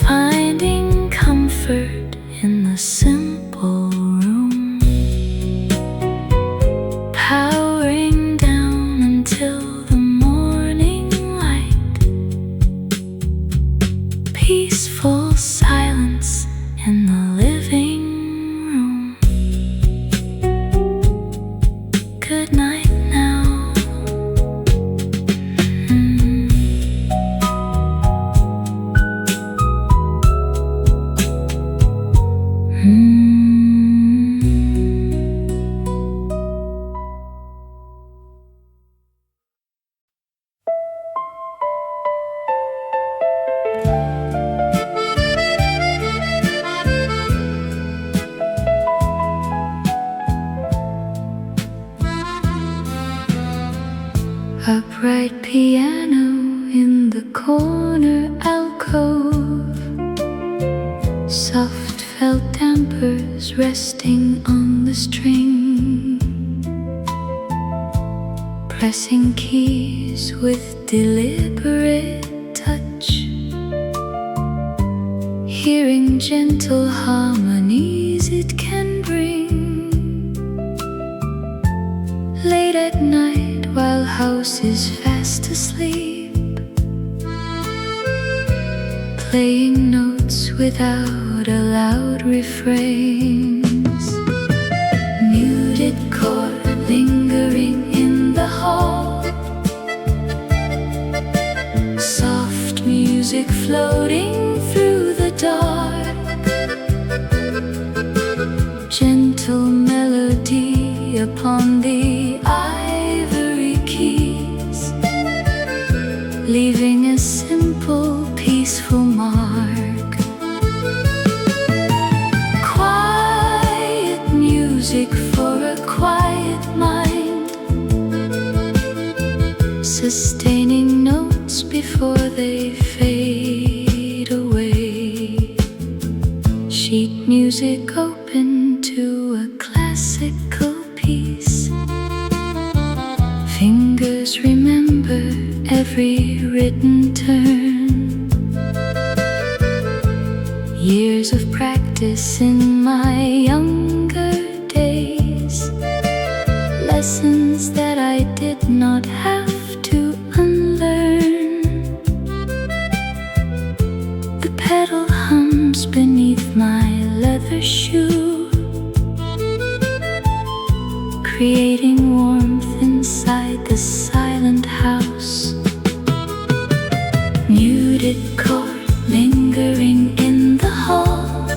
Finding comfort in the simple room. Powering down until the morning light. Peaceful silence in the living room. Good night now. A bright piano in the corner alcove. Soft felt dampers resting on the string. Pressing keys with deliberate touch. Hearing gentle harmonies it can bring. Late at night while house is fast asleep. Playing notes without a loud refrains. Muted chord lingering in the hall. Soft music floating through the dark. Gentle melody upon the ivory keys. Leaving a simple, peaceful mark. Quiet music for a quiet mind. Sustaining notes before they fade away. music open to a classical piece. Fingers remember every written turn. Years of practice in my younger days. Lessons that I did not have to unlearn. The pedal hums beneath my leather shoe, creating warmth inside the silent house. Muted chord lingering in the hall.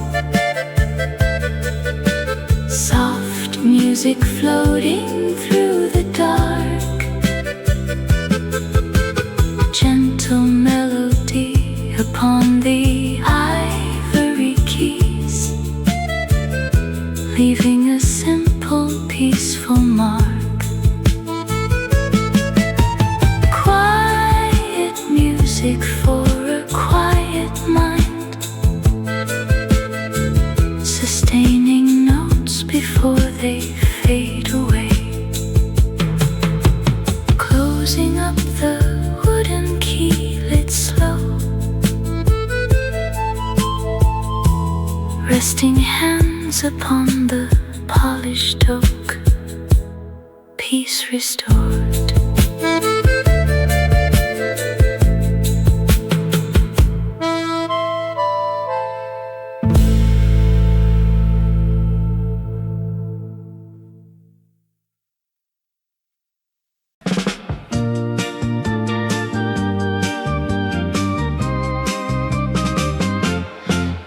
Soft music floating through the dark. Gentle melody upon the ivory keys, leaving a simple, peaceful mark. Quiet music for a quiet mind, sustaining notes before they fade away. Closing up the wooden key lid slow, resting hands upon the polished oak, peace restored.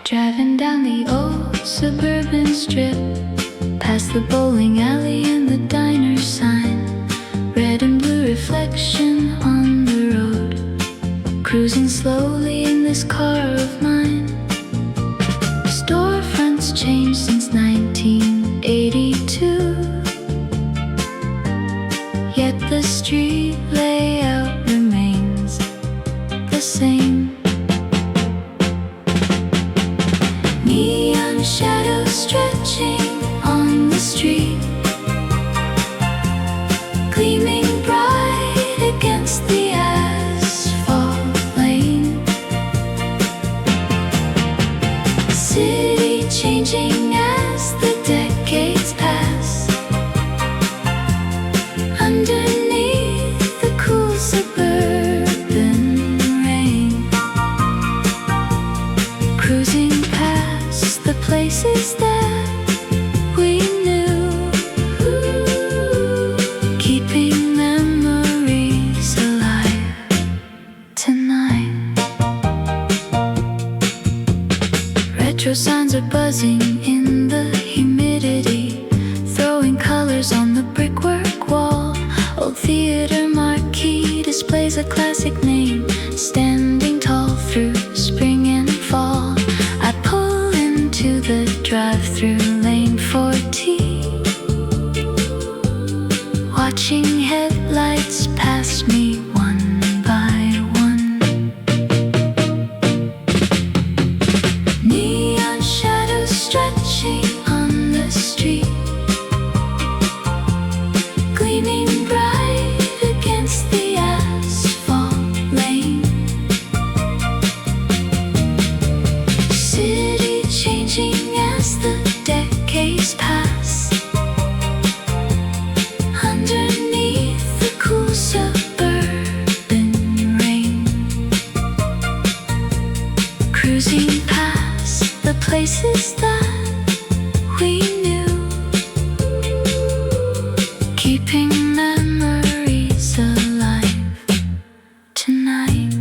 Driving down the old suburban strip, past the bowling alley and the diner sign, red and blue reflection on the road, cruising slowly in this car of mine. Storefronts changed since 1982, yet the street layout remains the same. Neon shadows stretching on the street, gleaming bright against the asphalt lane. City changing as the decades pass, underneath the cool suburban rain. Cruising past the places that we knew, keeping memories alive tonight. Retro signs are buzzing in the humidity, throwing colors on the brickwork wall. Old theater marquee displays a classic name, standing tall through spring and fall. I pull into the drive-through lane for tea, watching headlights pass me one by one. Neon shadows stretching on the street, gleaming bright against the asphalt lane. City changing as the decades pass, underneath the cool suburban rain. Cruising past the places that we knew, keeping memories alive tonight.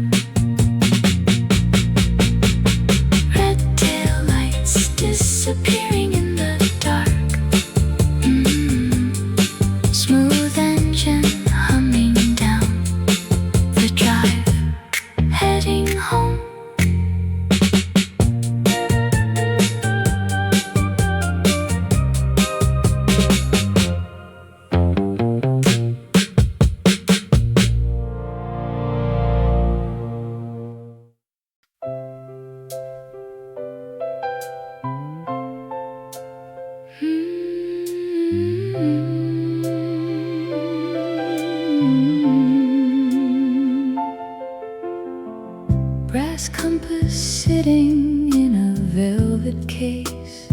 Red tail lights disappearing in the dark. Smooth engine humming down the drive, heading home. brass compass sitting in a velvet case,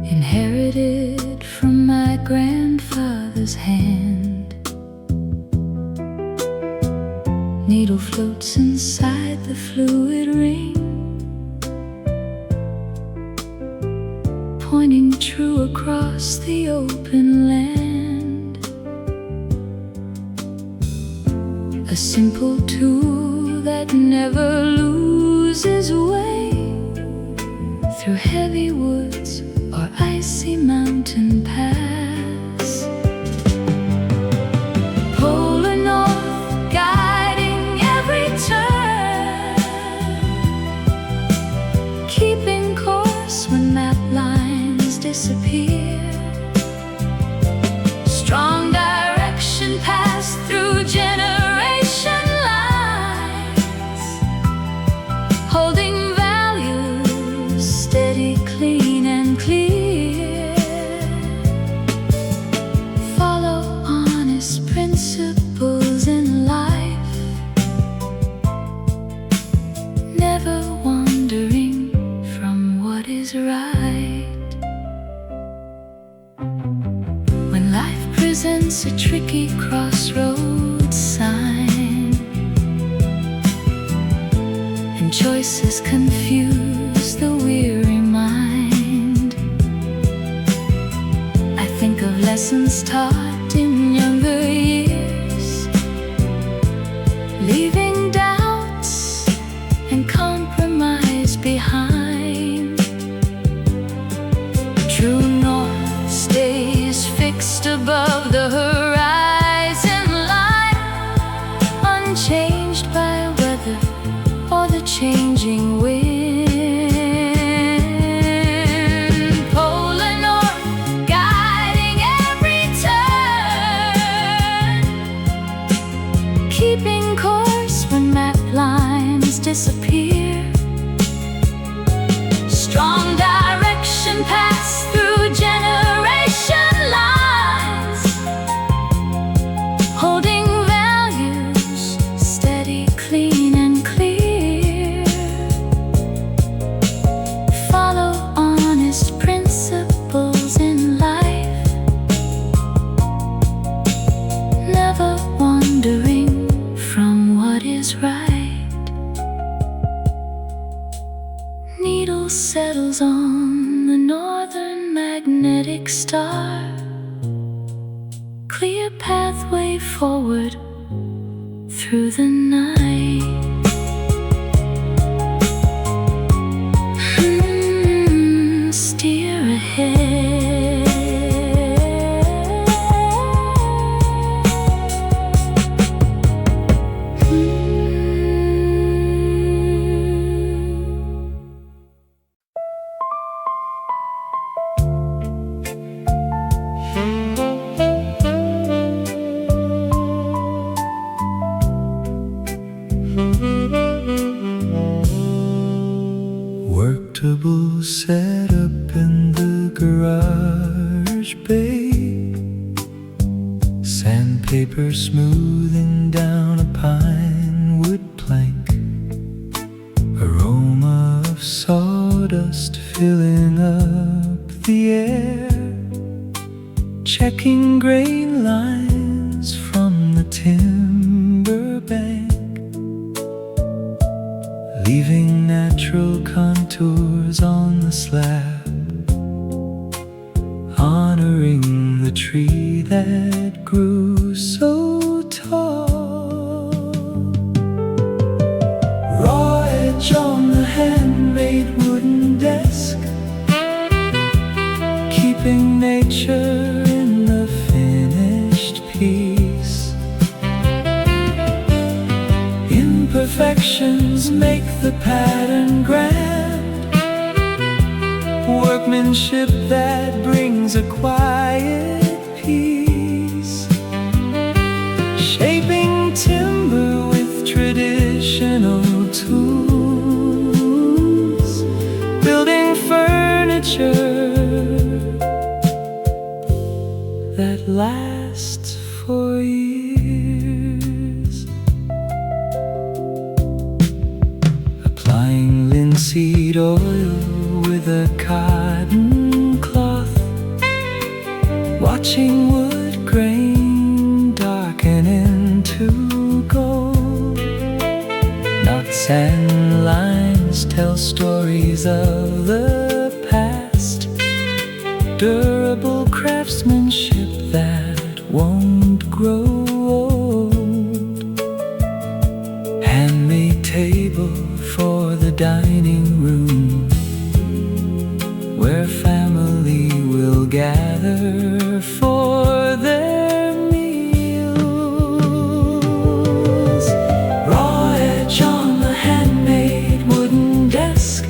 inherited from my grandfather's hand. Needle floats inside the fluid ring, pointing true across the open land. A simple tool that never loses way through heavy woods or icy mountain paths. Polar north guiding every turn, keeping course when map lines disappear. Strong direction passed through generation lines, holding values steady, clean and clear. Follow honest principles in life, never wandering from what is right. When life presents a tricky crossroads sign and choices confuse the weary mind, I think of lessons taught in younger years, leaving doubts and compromise behind. True north stays fixed above the horizon line, unchanged by weather or the changing wind. Polar north guiding every turn, keeping course when map lines disappear. Strong direction passed through generation lines, holding values steady, clean and clear. Follow honest principles in life, never wandering from what is right. Needle settles on the northern magnetic star, clear pathway forward through the night. Steer ahead. Worktable set up in the garage bay, sandpaper smoothing down a pine wood plank, aroma of sawdust filling up the air, checking grain lines from the timber bank, leaving natural contours on the slab, honoring the tree that grew so tall. Raw edge on the handmade wooden desk, keeping nature in the finished piece. Imperfections make the pattern grand, workmanship that brings a quiet peace, shaping timber with traditional tools, building furniture that lasts for years. linseed oil with a cotton cloth, watching wood grain darken into gold. Knots and lines tell stories of the past, durable craftsmanship that won't grow old. Handmade table for the dining room, where family will gather for their meals. Raw edge on the handmade wooden desk,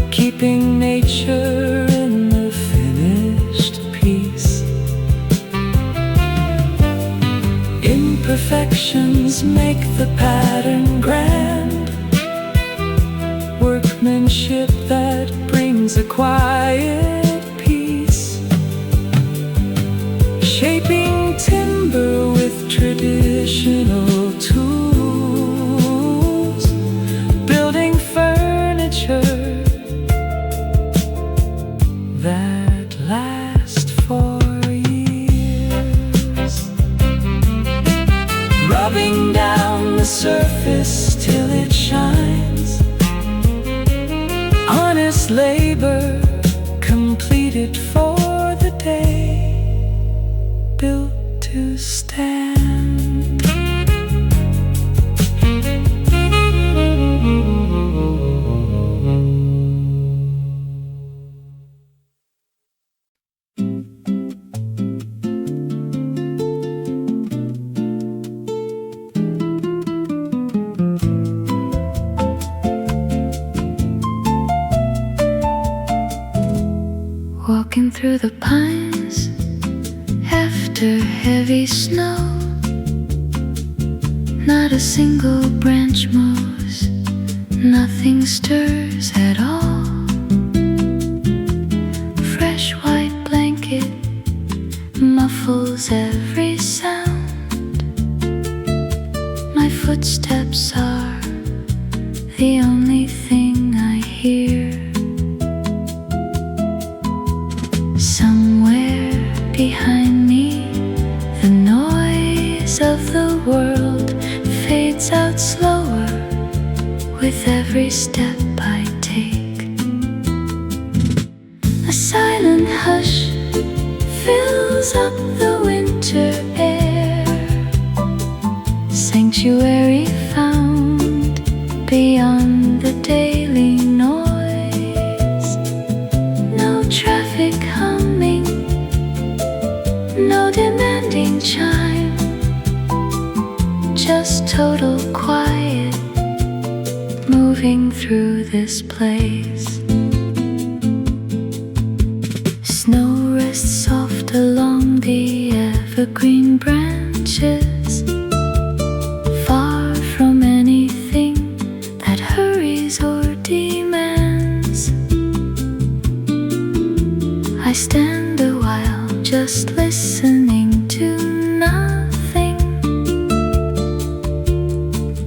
keeping nature in the finished piece. Imperfections make the pattern grand, workmanship that brings a quiet peace. Shaping timber with traditional tools, building furniture that last for years. Rubbing down the surface till it shines, honest labor completed for the day, built to stand. Walking through the pines after heavy snow, not a single branch moves, nothing stirs at all. Fresh white blanket muffles every sound. My footsteps are the only thing I hear. Somewhere behind me, the noise of the world fades out slower with every step I take. A silent hush fills up the winter air, sanctuary found beyond the daily noise. No traffic humming, no demanding chime, just total quiet moving through this place. Snow rests soft along the evergreen branches, far from anything that hurries or demands. I stand a while just listening to nothing,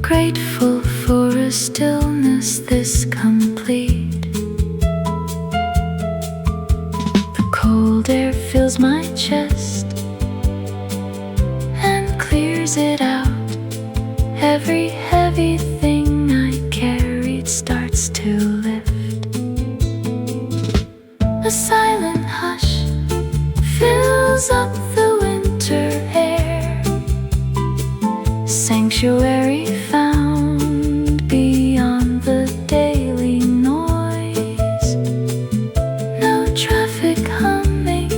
grateful for a stillness this complete. The cold air fills my chest and clears it out. Every heavy thing I carried starts to lift. A silent hush fills up the winter air, sanctuary found beyond the daily noise. No traffic humming,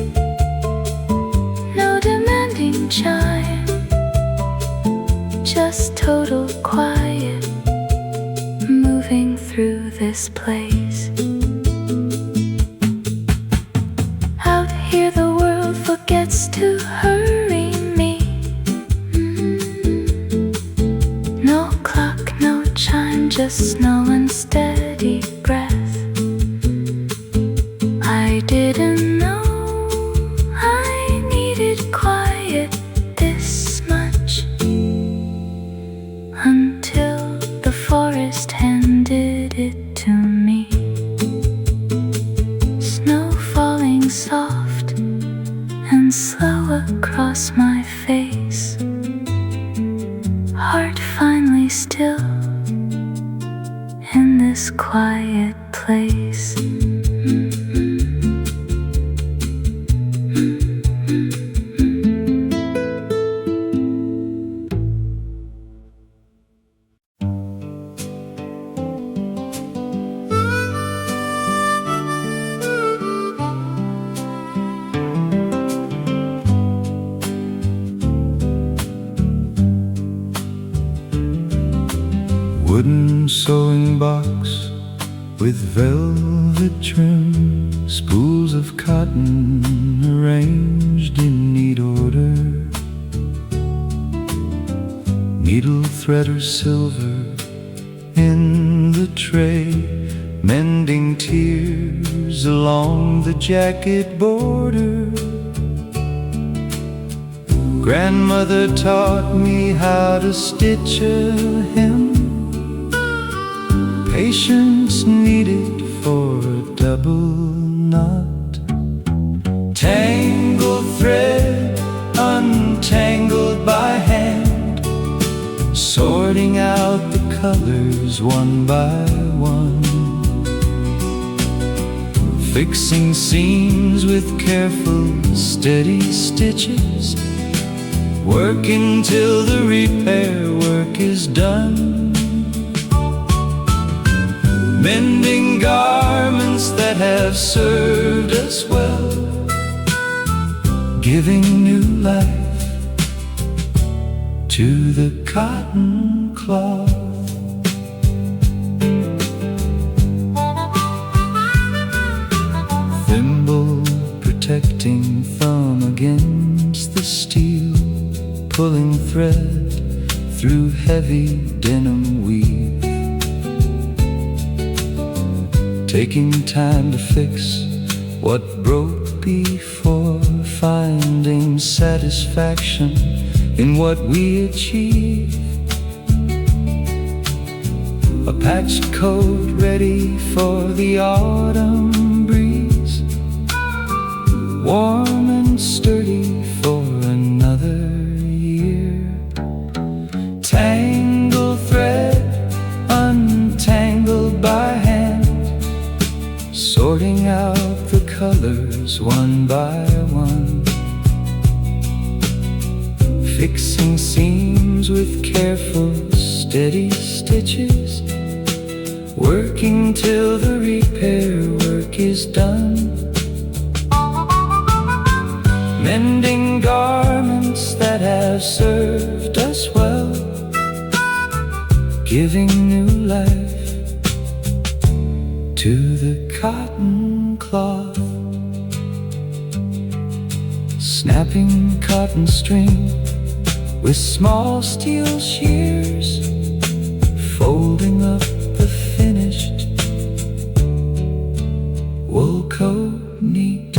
no demanding chime, just total quiet moving through this place. Out here the world forgets to hurry me. No clock, no chime, just snow and steady breath. I didn't know I needed quiet this much until the forest handed still in this quiet place. Wooden sewing box with velvet trim, spools of cotton arranged in neat order, needle thread or silver in the tray, mending tears along the jacket border. Grandmother taught me how to stitch a hem, patience needed for a double knot. Tangled thread, untangled by hand, sorting out the colors one by one, fixing seams with careful, steady stitches, working till the repair work is done. Mending garments that have served us well, giving new life to the cotton cloth. Thimble protecting thumb against the steel, pulling thread through heavy denim weave, taking time to fix what broke before, finding satisfaction in what we achieve. A patched coat ready for the autumn breeze, warm and sturdy for another year. Tangled thread, untangled by hand, sorting out the colors one by one, fixing seams with careful, steady stitches, working till the repair work is done. Mending garments that have served us well, giving new life to the cotton cloth. Snapping cotton string with small steel shears, folding up the finished wool coat neat,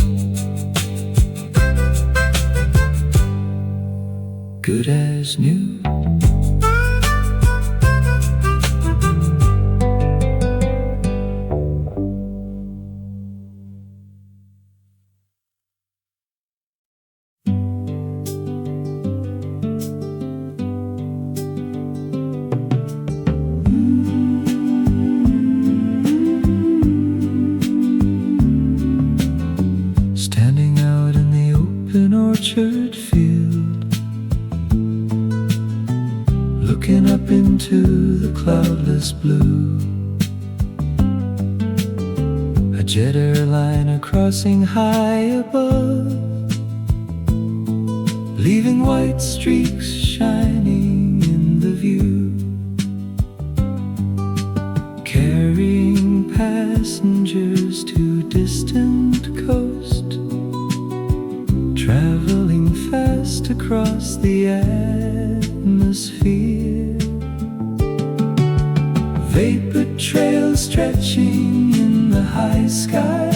good as new. Orchard field, looking up into the cloudless blue. A jet airliner crossing high above, leaving white streaks shining in the view, carrying passengers to distant coast, traveling fast across the atmosphere. Vapor trails stretching in the high sky,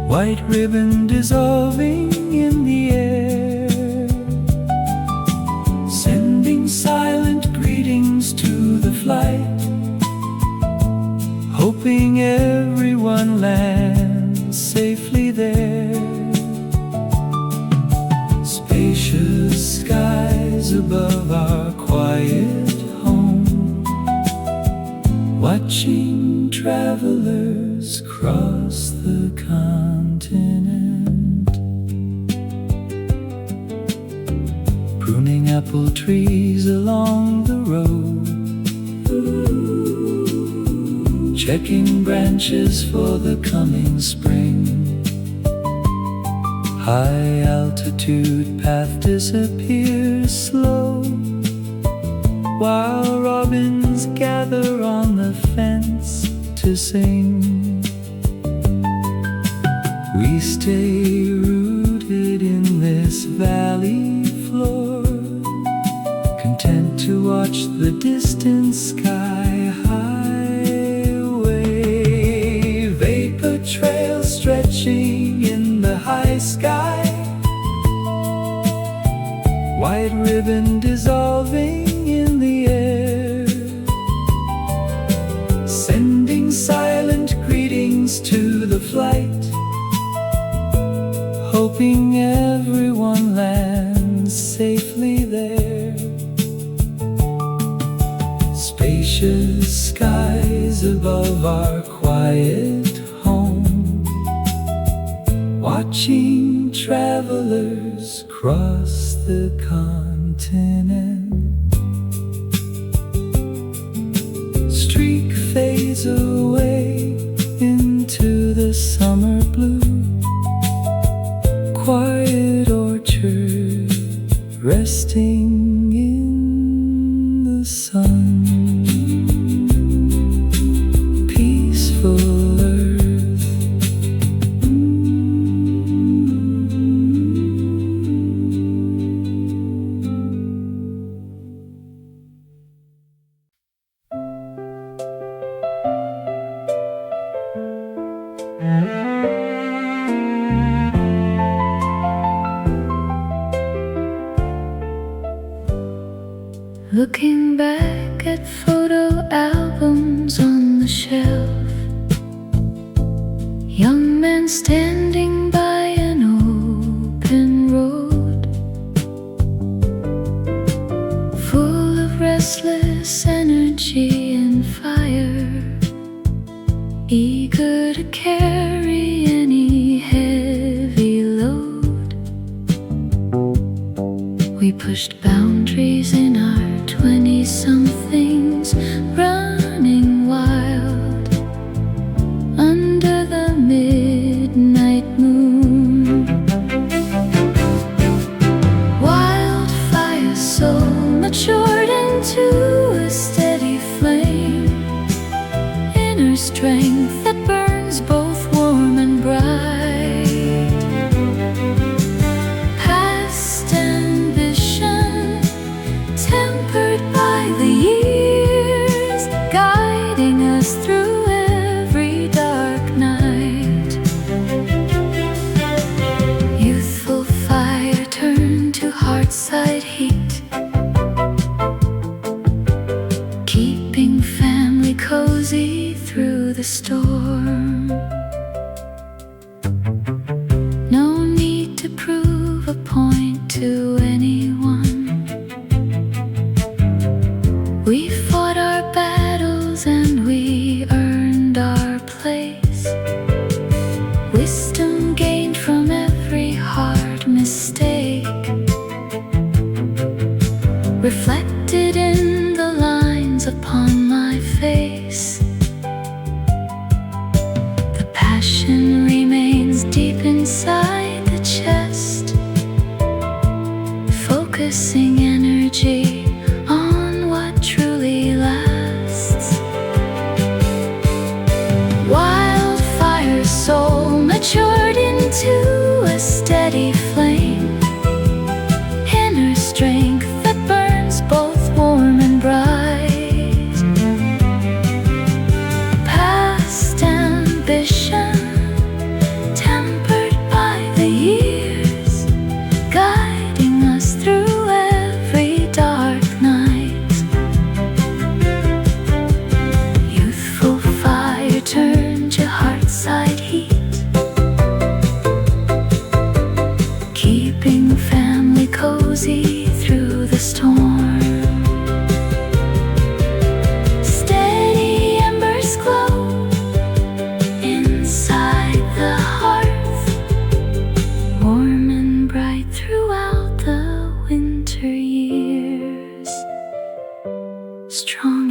white ribbon dissolving in the air, sending silent greetings to the flight, hoping everyone lands safely there. Spacious skies above our quiet watching travelers cross the continent, pruning apple trees along the road, checking branches for the coming spring. High altitude path disappears slow, while robins gather on the fence to sing. We stay rooted in this valley floor, content to watch the distant sky highway, vapor trail stretching in the high sky, white ribbon dissolving in the air, sending silent greetings to the flight, hoping everyone lands safely there. Spacious skies above our quiet home, watching travelers cross the continent. Streak fades away into the summer blue, quiet orchard resting in the sun, peaceful earth. Looking back at photo albums on the shelf, young men standing by an open road, full of restless energy and fire, eager to carry any heavy load. We pushed boundaries in our 20-somethings, running wild under the midnight moon. Wildfire soul matured into a steady flame, inner strength that burns both warm and bright. Past ambition tempered by the years, guiding us through every dark night. Youthful fire turned to heartside heat, keeping family cozy through the storm. No need to prove a point to anyone. We fought our battles and we earned our place. Wisdom gained from every hard mistake, reflected in the lines upon my face. The passion remains deep inside the chest, focusing energy on what truly strong